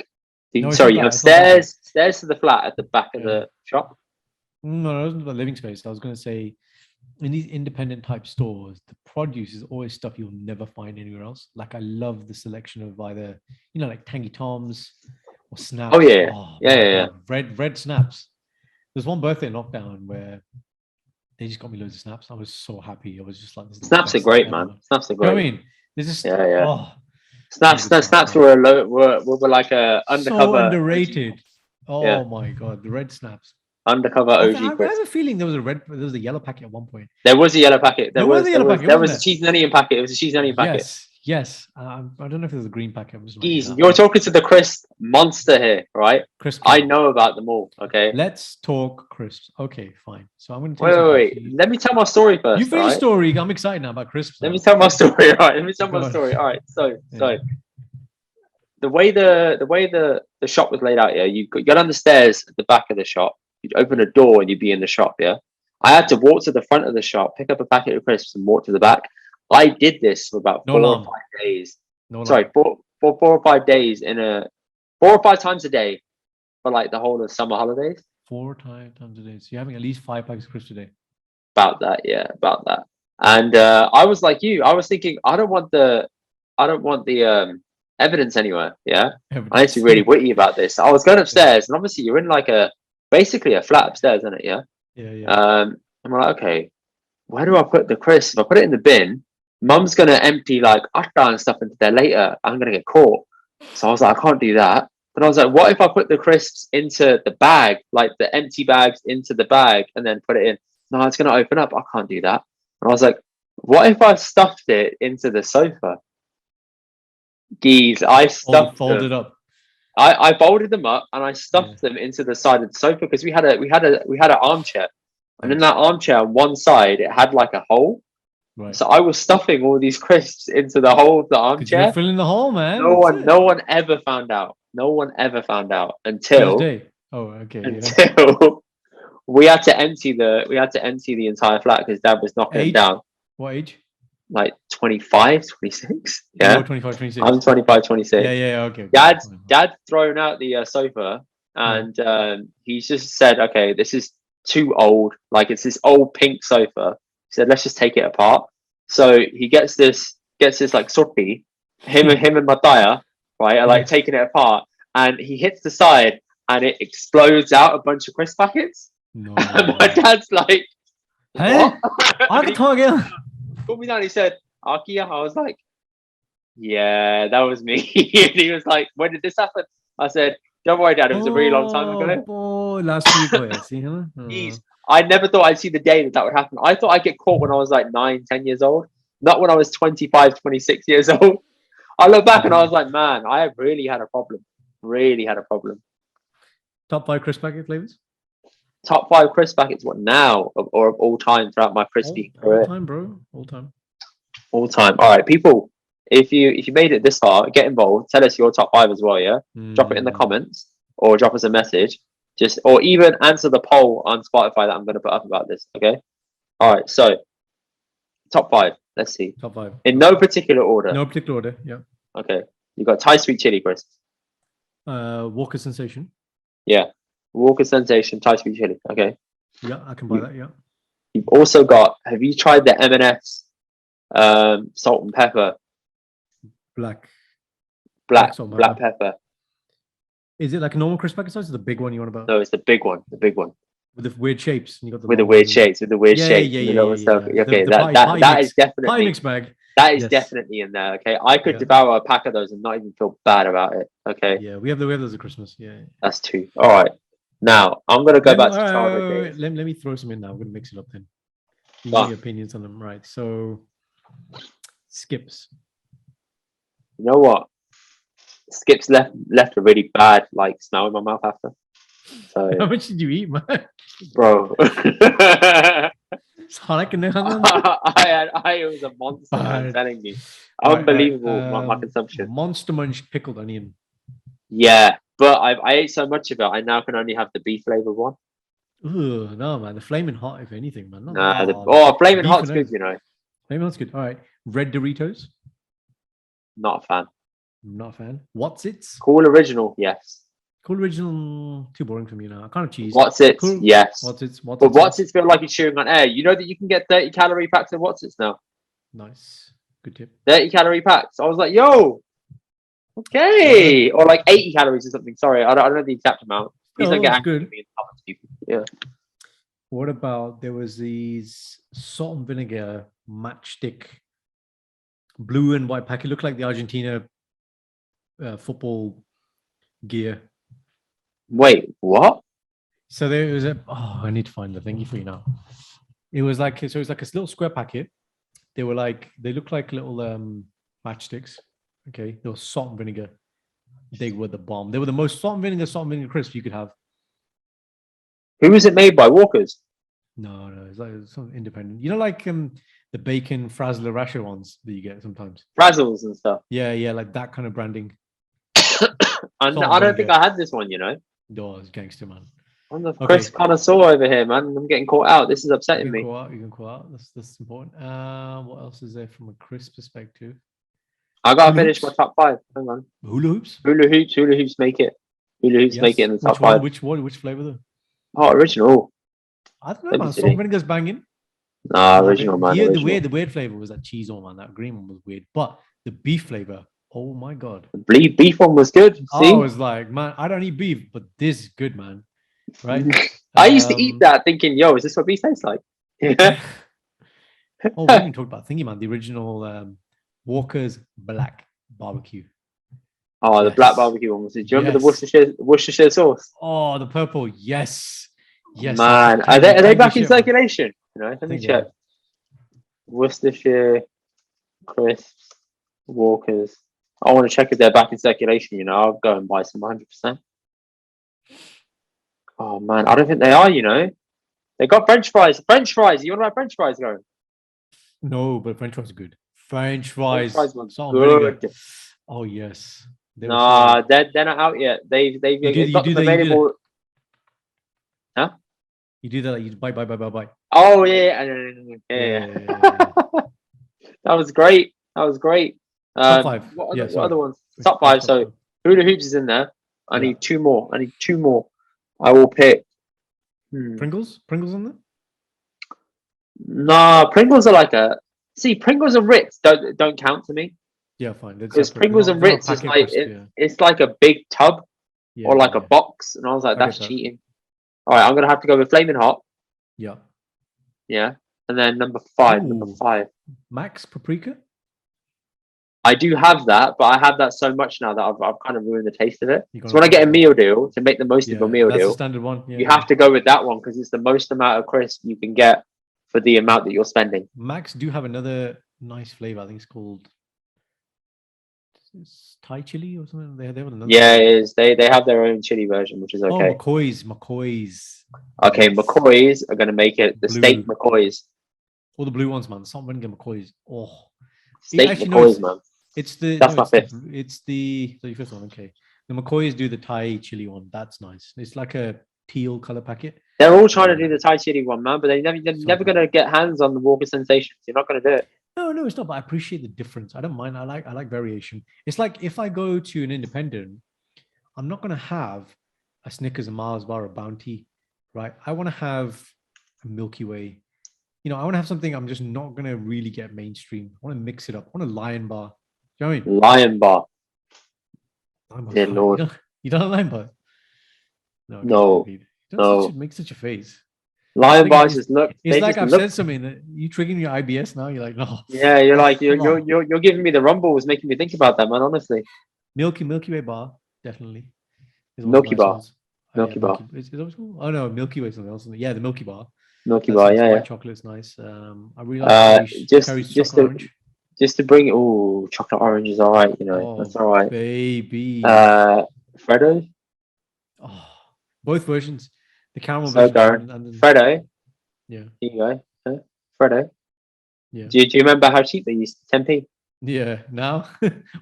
Speaker 2: No, it's
Speaker 1: Sorry,
Speaker 2: not
Speaker 1: you
Speaker 2: that,
Speaker 1: have
Speaker 2: it's not that.
Speaker 1: stairs to the flat at the back of
Speaker 2: Yeah.
Speaker 1: the shop.
Speaker 2: No, it wasn't about living space. I was going to say, in these independent type stores, the produce is always stuff you'll never find anywhere else. Like I love the selection of either, like Tangy Toms or Snaps.
Speaker 1: Oh yeah,
Speaker 2: Oh,
Speaker 1: yeah.
Speaker 2: Red Snaps. There's one birthday lockdown where they just got me loads of snaps. I was so happy. I was just like, this is the
Speaker 1: Snaps are
Speaker 2: best
Speaker 1: great,
Speaker 2: ever.
Speaker 1: man. Snaps are
Speaker 2: You know
Speaker 1: great.
Speaker 2: what I mean? There's just
Speaker 1: Yeah.
Speaker 2: oh,
Speaker 1: Snaps were like a undercover.
Speaker 2: so underrated.
Speaker 1: OG.
Speaker 2: Oh
Speaker 1: Yeah.
Speaker 2: my god, the red snaps.
Speaker 1: Undercover
Speaker 2: I
Speaker 1: OG
Speaker 2: have
Speaker 1: crisp.
Speaker 2: a feeling there was a yellow packet at one point.
Speaker 1: There was a yellow packet. There was
Speaker 2: a yellow packet,
Speaker 1: there was
Speaker 2: wasn't
Speaker 1: a cheese and onion packet. It was a cheese and onion packet.
Speaker 2: Yes. I don't know if there's a green packet. I'm just
Speaker 1: Geez, you're talking to the crisp monster here, right?
Speaker 2: Crisp.
Speaker 1: I know about them all. Okay.
Speaker 2: Let's talk crisps. Okay, fine. So I'm going to
Speaker 1: wait. Let me tell my story first.
Speaker 2: You finish the story. I'm excited now about crisps.
Speaker 1: Let me tell my story. All right. Let me tell my story. All right. So the way the shop was laid out, yeah, you got down the stairs at the back of the shop. You'd open a door and you'd be in the shop. Yeah. I had to walk to the front of the shop, pick up a packet of crisps, and walk to the back. I did this for about 4 or 5 days. Four or 5 days 4 or 5 times a day for like the whole of summer holidays.
Speaker 2: 4 times a day. So you're having at least 5 packs of crisps a day.
Speaker 1: About that, yeah, about that. And I was like you. I was thinking, I don't want the evidence anywhere. Yeah, I need to be really witty about this. I was going upstairs, and obviously you're in like basically a flat upstairs, isn't it? Yeah.
Speaker 2: Yeah.
Speaker 1: I'm like, okay, where do I put the crisps? If I put it in the bin, Mum's gonna empty like atta and stuff into there later. I'm gonna get caught. So I was like, I can't do that. But I was like, what if I put the crisps into the bag, like the empty bags into the bag, and then put it in? No, it's gonna open up. I can't do that. And I was like, what if I stuffed it into the sofa? Geez, I stuffed
Speaker 2: folded up.
Speaker 1: I folded them up and I stuffed them into the side of the sofa because we had an armchair, and in that armchair on one side it had like a hole. Right. So I was stuffing all these crisps into the hole of the armchair.
Speaker 2: Filling the hole, man.
Speaker 1: No one ever found out. No one ever found out until we had to empty the entire flat because Dad was knocking it down.
Speaker 2: What age?
Speaker 1: Like 25, 26. Yeah.
Speaker 2: You're 25, 26.
Speaker 1: I'm 25, 26.
Speaker 2: Yeah, okay.
Speaker 1: Dad's thrown out the sofa and he's just said, okay, this is too old. Like it's this old pink sofa. He said, let's just take it apart. So he gets this like sorti, him and Mataya, right, are like taking it apart, and he hits the side and it explodes out a bunch of crisp packets. No. And my dad's like,
Speaker 2: hey,
Speaker 1: called me down. He said, Akia. I was like, yeah, that was me. And he was like, when did this happen? I said, don't worry, Dad. It was a really long time ago.
Speaker 2: Last week,
Speaker 1: Jeez. I never thought I'd see the day that would happen. I thought I'd get caught when I was like 9, 10 years old, not when I was 25, 26 years old. I look back and I was like, man, I really had a problem. Really had a problem.
Speaker 2: Top 5 crisp packet flavors?
Speaker 1: Top 5 crisp packets, what now? Or of all time throughout my crispy career?
Speaker 2: All time, bro. All time.
Speaker 1: All time. All right, people. If you made it this far, get involved. Tell us your top 5 as well. Yeah. Drop it in the comments or drop us a message. Or even answer the poll on Spotify that I'm going to put up about this. Okay. All right. So top 5. Let's see.
Speaker 2: Top 5.
Speaker 1: In no particular order.
Speaker 2: No particular order. Yeah.
Speaker 1: Okay. You got Thai sweet chili crisps.
Speaker 2: Walker Sensation.
Speaker 1: Yeah. Walker Sensation Thai sweet chili. Okay.
Speaker 2: Yeah, I can buy that. Yeah.
Speaker 1: You've also got. Have you tried the M&S salt and pepper?
Speaker 2: Black
Speaker 1: Pepper.
Speaker 2: Is it like a normal crisp packet size or the big one you want about?
Speaker 1: No, it's the big one. The big one.
Speaker 2: With the weird shapes. And you got the
Speaker 1: with the weird shapes. With the weird shapes.
Speaker 2: Yeah.
Speaker 1: Okay,
Speaker 2: The
Speaker 1: that is definitely
Speaker 2: pie mix bag.
Speaker 1: That is definitely in there. Okay, I could devour a pack of those and not even feel bad about it. Okay.
Speaker 2: Yeah, we have those at Christmas. Yeah.
Speaker 1: That's 2. All right. Now I'm gonna go back to childhood days.
Speaker 2: Let me throw some in now. I'm gonna mix it up then. You give your opinions on them, right? So, Skips.
Speaker 1: You know what? Skips left a really bad smell in my mouth after. So
Speaker 2: how much did you eat, man?
Speaker 1: Bro. I was a monster, I'm telling you. Unbelievable my consumption.
Speaker 2: Monster Munch pickled onion.
Speaker 1: Yeah, but I ate so much of it, I now can only have the beef flavored one.
Speaker 2: Ooh, no, man. The Flaming Hot, if anything, man.
Speaker 1: Flaming Hot's good, you know.
Speaker 2: Flaming Hot's good. All right. Red Doritos.
Speaker 1: Not a fan.
Speaker 2: Not a fan. What's It's?
Speaker 1: Cool Original, yes.
Speaker 2: Cool Original, too boring for me now. I can't have cheese.
Speaker 1: What's It's? Cool. Yes.
Speaker 2: What's It's?
Speaker 1: But What's It's feel like it's chewing on air. You know that you can get 30 calorie packs of What's It's now.
Speaker 2: Nice. Good tip.
Speaker 1: 30 calorie packs. I was like, yo, okay. Or 80 calories or something. Sorry, I don't know the exact amount. Please don't get angry with me in comments, people. Yeah.
Speaker 2: What about there was these salt and vinegar matchstick blue and white packet. Looked like the Argentina football gear.
Speaker 1: Wait, what?
Speaker 2: So there was I need to find the thingy for you now. It was like a little square packet. They looked like little matchsticks. Okay, they were salt and vinegar. They were the bomb. They were the most salt and vinegar crisp you could have.
Speaker 1: Who was it made by? Walkers?
Speaker 2: No, it's something independent. You know, the bacon Frazzler Rasher ones that you get sometimes.
Speaker 1: Frazzles and stuff.
Speaker 2: Yeah, like that kind of branding.
Speaker 1: I don't think I had this one, you know.
Speaker 2: No, it's gangster, man.
Speaker 1: I'm the crisp connoisseur over here, man. I'm getting caught out. This is upsetting me.
Speaker 2: You can call out. That's important. What else is there from a crisp perspective?
Speaker 1: I gotta finish my top 5. Hang on.
Speaker 2: Hula hoops.
Speaker 1: Hula hoops make it. Hula hoops make it in the top 5.
Speaker 2: Which flavor though?
Speaker 1: Oh, original.
Speaker 2: I don't know, man. Salt and vinegar's banging.
Speaker 1: Nah, original, man.
Speaker 2: Yeah,
Speaker 1: original.
Speaker 2: the weird flavor was that cheese one, man. That green one was weird, but the beef flavor. Oh my god.
Speaker 1: The beef one was good. See?
Speaker 2: I was like, man, I don't eat beef, but this is good, man. Right?
Speaker 1: I used to eat that thinking, yo, is this what beef tastes like? Yeah.
Speaker 2: We didn't talk about thingy, man. The original Walker's Black Barbecue.
Speaker 1: Oh, the black barbecue one. Do you remember the Worcestershire sauce?
Speaker 2: Oh, the purple. Yes.
Speaker 1: Man, are they back in circulation? You know, let me check. Worcestershire crisps, Walkers. I want to check if they're back in circulation. You know, I'll go and buy some 100%. Oh man, I don't think they are. You know, they got French fries. French fries. You want to buy French fries going?
Speaker 2: No, but French fries are good. French fries
Speaker 1: good.
Speaker 2: Oh yes.
Speaker 1: Nah, they're not out yet. They've got them available. Huh?
Speaker 2: You do that. Like you buy.
Speaker 1: Oh yeah. That was great.
Speaker 2: Top 5.
Speaker 1: What other ones? Top 5. So Hula Hoops is in there. I need 2 more. I will pick.
Speaker 2: Pringles on there?
Speaker 1: Nah, Pringles are Pringles and Ritz don't count to me.
Speaker 2: Yeah, fine.
Speaker 1: Because Pringles and Ritz is it's like a big tub or a box, and I was like, that's cheating. All right, I'm gonna have to go with Flaming Hot.
Speaker 2: Yeah.
Speaker 1: Yeah, and then number 5.
Speaker 2: Max Paprika.
Speaker 1: I do have that, but I have that so much now that I've kind of ruined the taste of it. So when I get a meal deal, to make the most of a meal deal,
Speaker 2: the standard one. Yeah,
Speaker 1: you have to go with that one because it's the most amount of crisp you can get for the amount that you're spending.
Speaker 2: Max do have another nice flavor. I think it's called it's Thai chili or something. They have another.
Speaker 1: Yeah, it is. They have their own chili version, which is
Speaker 2: Oh,
Speaker 1: okay.
Speaker 2: McCoy's.
Speaker 1: Okay,
Speaker 2: Yes.
Speaker 1: McCoy's are gonna make it the steak
Speaker 2: Blue.
Speaker 1: McCoy's.
Speaker 2: All the blue ones, man. Stop running McCoy's. Oh,
Speaker 1: Steak
Speaker 2: actually, no.
Speaker 1: McCoy's, man.
Speaker 2: It's the
Speaker 1: That's
Speaker 2: no.
Speaker 1: my fifth.
Speaker 2: It's the so your fifth one. Okay, the McCoy's do the Thai chili one. That's nice. It's like a teal color packet.
Speaker 1: They're all trying to do the Thai chili one, man, but they're never gonna get hands on the Walker Sensations. You're not gonna do it.
Speaker 2: No, it's not. But I appreciate the difference. I don't mind. I like variation. It's like if I go to an independent, I'm not gonna have a Snickers, a Mars bar, a Bounty, right? I want to have a Milky Way. You know, I want to have something I'm just not gonna really get mainstream. I want to mix it up. I want a Lion bar. Do you know what I mean?
Speaker 1: Lion bar. Dear Lord.
Speaker 2: You don't have a Lion bar?
Speaker 1: No.
Speaker 2: Don't make such a face.
Speaker 1: Lion bars just look.
Speaker 2: It's like I've said something that you triggering your IBS now. You're like, no.
Speaker 1: Yeah, you're like you're giving me the rumbles, making me think about that, man. Honestly.
Speaker 2: Milky Way bar, definitely.
Speaker 1: Milky bar.
Speaker 2: Milky bar. Is it cool? Oh no, Milky Way something else. Yeah, the Milky bar.
Speaker 1: Milky bar, yeah.
Speaker 2: White chocolate's nice. I really like
Speaker 1: just to bring chocolate orange is all right, you know. That's all right.
Speaker 2: Baby.
Speaker 1: Freddo?
Speaker 2: Oh, both versions. The caramel
Speaker 1: version and Freddo.
Speaker 2: Yeah.
Speaker 1: Here you go. Huh? Freddo.
Speaker 2: Yeah.
Speaker 1: Do you remember how cheap they used? 10p.
Speaker 2: Yeah. Now.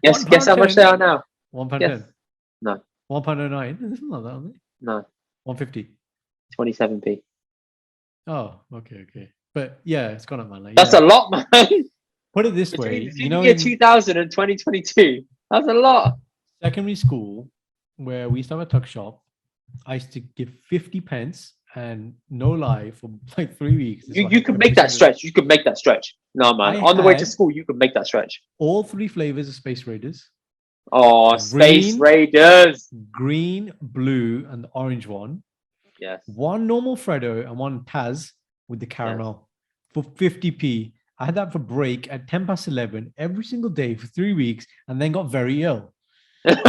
Speaker 1: Guess how much they are now?
Speaker 2: £1.10.
Speaker 1: No.
Speaker 2: £1.09. Isn't that only?
Speaker 1: No.
Speaker 2: 150.
Speaker 1: 27p.
Speaker 2: Oh, okay. But yeah, it's gone up, man. Like,
Speaker 1: that's a lot, man.
Speaker 2: Put it this way,
Speaker 1: you know, in 2000 and 2022, that's a lot.
Speaker 2: Secondary school, where we used to have a tuck shop, I used to give 50 pence and no lie for like 3 weeks.
Speaker 1: You could make that stretch. You could make that stretch. No, man. On the way to school, you could make that stretch.
Speaker 2: All 3 flavors of Space Raiders.
Speaker 1: Oh, Space Raiders.
Speaker 2: Green, blue, and the orange one.
Speaker 1: Yes.
Speaker 2: 1 normal Freddo and 1 Taz with the caramel for 50p. I had that for break at 11:10 every single day for 3 weeks and then got very ill. So, to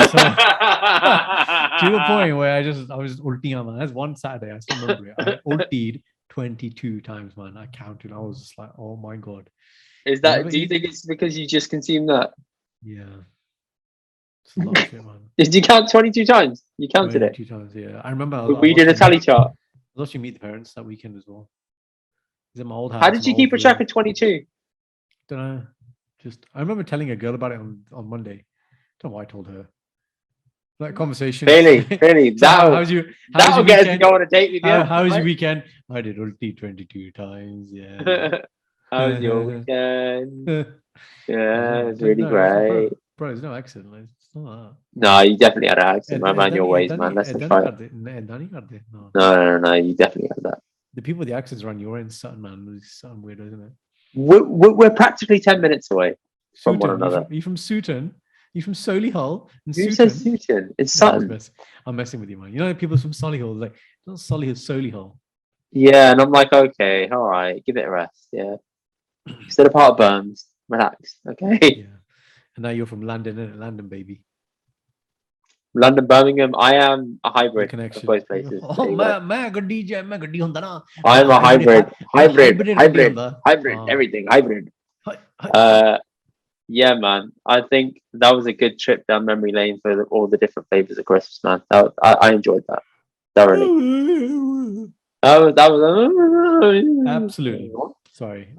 Speaker 2: the point where I was ulting on that. That's one Saturday. I still remember it. I ultied 22 times, man. I counted. I was just like, oh my God.
Speaker 1: Is that, do you think it's because you just consumed that?
Speaker 2: Yeah. It's a lot of shit, man.
Speaker 1: Did you count 22 times? You counted
Speaker 2: 22 times, yeah. I remember.
Speaker 1: We did a tally chart.
Speaker 2: I was watching Meet the Parents that weekend as well. Is it my old house?
Speaker 1: How did you keep a track of 22?
Speaker 2: Don't know. I remember telling a girl about it on Monday. Don't know why I told her. That conversation.
Speaker 1: Really?
Speaker 2: That'll
Speaker 1: get us to go on a date with you.
Speaker 2: How was your weekend? I did ulti 22 times. Yeah.
Speaker 1: How was your weekend? Yeah, it's really great.
Speaker 2: Bro, there's no accent. It's not that.
Speaker 1: No, you definitely had an accent, man. Your ways, man. That's the fight. No. You definitely had that.
Speaker 2: The people with the accents around your end, Sutton, man. It's something weird, isn't it?
Speaker 1: We're practically 10 minutes away from one another.
Speaker 2: You from Sutton? You from Solihull?
Speaker 1: Who says Sutton? It's Sutton.
Speaker 2: I'm messing with you, man. You know, people from Solihull, like, not Solihull, Solihull.
Speaker 1: Yeah, and I'm like, okay, all right, give it a rest. Yeah. Still a part of Burns. Relax, okay?
Speaker 2: Yeah. And now you're from London, isn't it? London, baby.
Speaker 1: London, Birmingham. I am a hybrid of both places.
Speaker 2: Oh, मैं गड्डी होंदा ना.
Speaker 1: I am a hybrid, everything, hybrid. Yeah, man. I think that was a good trip down memory lane for all the different flavors of crisps, man. I enjoyed that thoroughly. That was
Speaker 2: absolutely. Sorry,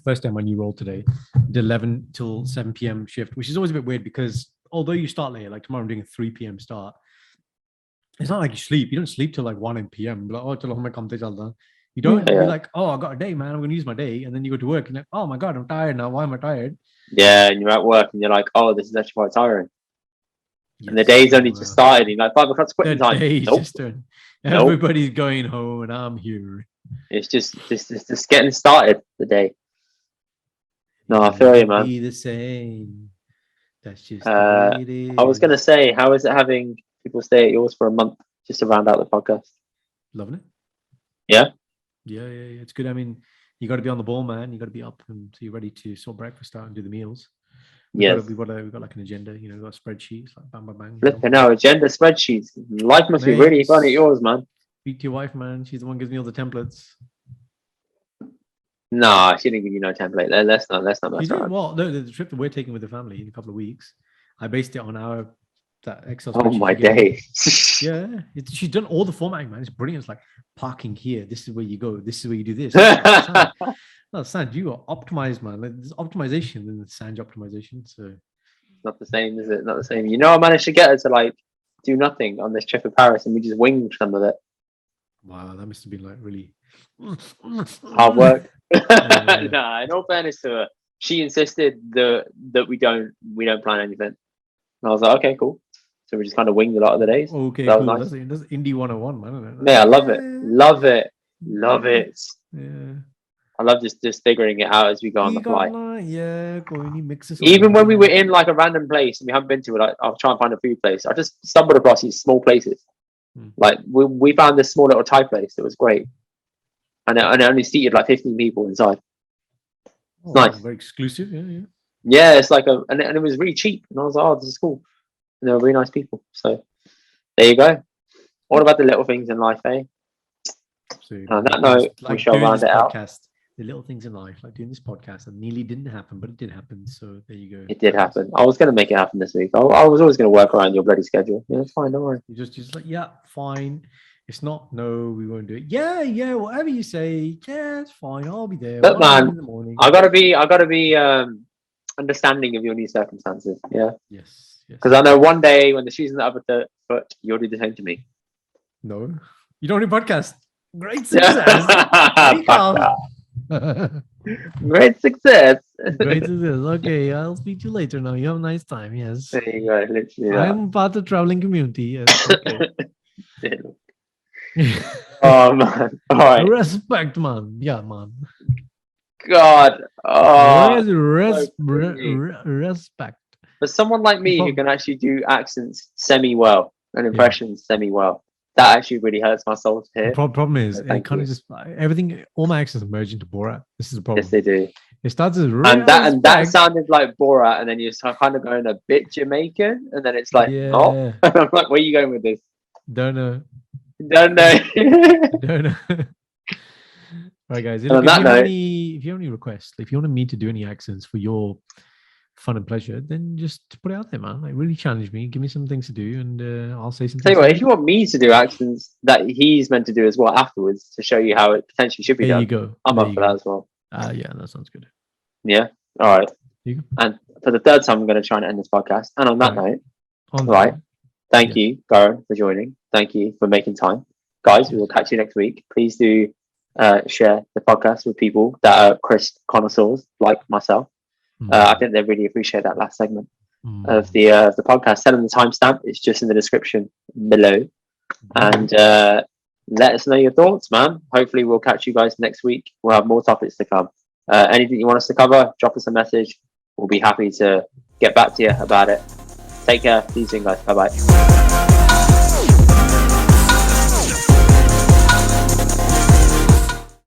Speaker 2: first time on new roll today, the 11 till 7 p.m. shift, which is always a bit weird because although you start later, like tomorrow I'm doing a 3 p.m. start. It's not like you sleep. You don't sleep till like 1 p.m. Like, oh, you don't. You're like, oh, I got a day, man. I'm going to use my day. And then you go to work and like, oh my God, I'm tired now. Why am I tired?
Speaker 1: Yeah, and you're at work and you're like, oh, this is actually quite tiring. Yes, and the day's only just started. You're like, 5 o'clock's quitting time.
Speaker 2: Everybody's going home and I'm here.
Speaker 1: It's just getting started, the day. No, I feel you, man.
Speaker 2: Be the same. That's just
Speaker 1: the way it is. I was going to say, how is it having people stay at yours for a month just to round out the podcast?
Speaker 2: Loving it.
Speaker 1: Yeah?
Speaker 2: Yeah. It's good. I mean, you got to be on the ball, man. You got to be up and so you're ready to sort breakfast out and do the meals. We've got like an agenda, you know, we've got spreadsheets, like bang, bang, bang.
Speaker 1: Flipping now, agenda spreadsheets. Life must be really fun at yours, man.
Speaker 2: Speak to your wife, man. She's the one who gives me all the templates.
Speaker 1: Nah, she didn't give you no template. Let's not mess
Speaker 2: You did
Speaker 1: around.
Speaker 2: what? No, the trip that we're taking with the family in a couple of weeks, I based it on that Excel
Speaker 1: Oh
Speaker 2: spreadsheet.
Speaker 1: my
Speaker 2: she gave me.
Speaker 1: days.
Speaker 2: Yeah, she's done all the formatting, man. It's brilliant. It's like parking here. This is where you go. This is where you do this. No, Sanj, you are optimized, man. Like, there's optimization in the Sanj optimization. So
Speaker 1: Not the same, is it? Not the same. You know, I managed to get her to like do nothing on this trip to Paris, and we just winged some of it.
Speaker 2: wow, that must have been like really
Speaker 1: Hard work.
Speaker 2: Yeah.
Speaker 1: Nah, in all fairness to her, she insisted that we don't plan anything. And I was like, okay, cool. So we just kind of winged a lot of the days.
Speaker 2: Okay,
Speaker 1: That
Speaker 2: cool.
Speaker 1: was nice.
Speaker 2: That's Indy 101, man. Isn't it?
Speaker 1: Yeah, I love it. Love it. Love it.
Speaker 2: Yeah.
Speaker 1: I love just figuring it out as we go on the fly.
Speaker 2: Yeah, going mixes.
Speaker 1: Even when we were in like a random place and we haven't been to it, like I'll try and find a food place. I just stumbled across these small places. Like we found this small little Thai place that was great, and it only seated like 15 people inside. It's nice.
Speaker 2: Very exclusive. Yeah.
Speaker 1: Yeah, it's like and it was really cheap, and I was like, oh, this is cool. And they were really nice people. So there you go. All about the little things in life, eh?
Speaker 2: So,
Speaker 1: on that note, we shall round it out.
Speaker 2: The little things in life, like doing this podcast, that nearly didn't happen, but it did happen. So there you go.
Speaker 1: It did happen. I was going to make it happen this week. I was always going to work around your bloody schedule. Yeah, it's fine. Don't worry.
Speaker 2: You just like, yeah, fine. It's not, no, we won't do it. Yeah, whatever you say. Yeah, it's fine. I'll be there.
Speaker 1: But man,
Speaker 2: in the morning.
Speaker 1: I gotta be understanding of your new circumstances. Yeah.
Speaker 2: Yes.
Speaker 1: Because I know one day when the shoe's in the other foot, you'll do the same to me.
Speaker 2: No, you don't do podcast. Great success.
Speaker 1: Great success.
Speaker 2: Great success. Okay, I'll speak to you later now. You have a nice time. Yes.
Speaker 1: There you go. Literally.
Speaker 2: I'm part of the traveling community. Yes. Okay.
Speaker 1: Oh man. All right.
Speaker 2: Respect, man. Yeah, man.
Speaker 1: God. Oh.
Speaker 2: Respect.
Speaker 1: For someone like me who can actually do accents semi-well and impressions semi-well, that actually really hurts my soul to hear.
Speaker 2: The problem is, it kind of just everything. All my accents merge into Borat. This is the problem.
Speaker 1: Yes, they do.
Speaker 2: It starts as
Speaker 1: and that sounded like Borat, and then you're kind of going a bit Jamaican, and then it's like, oh, I'm like, where are you going with this?
Speaker 2: Don't know.
Speaker 1: Don't know.
Speaker 2: Right, guys. Look, if you have any requests, if you want me to do any accents for your fun and pleasure, then just put it out there, man. Like, really challenge me. Give me some things to do, and I'll say something.
Speaker 1: Tell you what, if you want me to do accents that he's meant to do as well afterwards to show you how it potentially should be done,
Speaker 2: you go.
Speaker 1: I'm up for that as well.
Speaker 2: Yeah, that sounds good.
Speaker 1: Yeah. All right. And for the third time, I'm going to try and end this podcast. And on that note, thank you, Karan, for joining. Thank you for making time. Guys, we will catch you next week. Please do share the podcast with people that are crisp connoisseurs like myself. I think they really appreciate that last segment of the podcast. Tell them the timestamp. It's just in the description below. And let us know your thoughts, man. Hopefully we'll catch you guys next week. We'll have more topics to come. Anything you want us to cover, drop us a message. We'll be happy to get back to you about it. Take care. See you soon, guys. Bye-bye.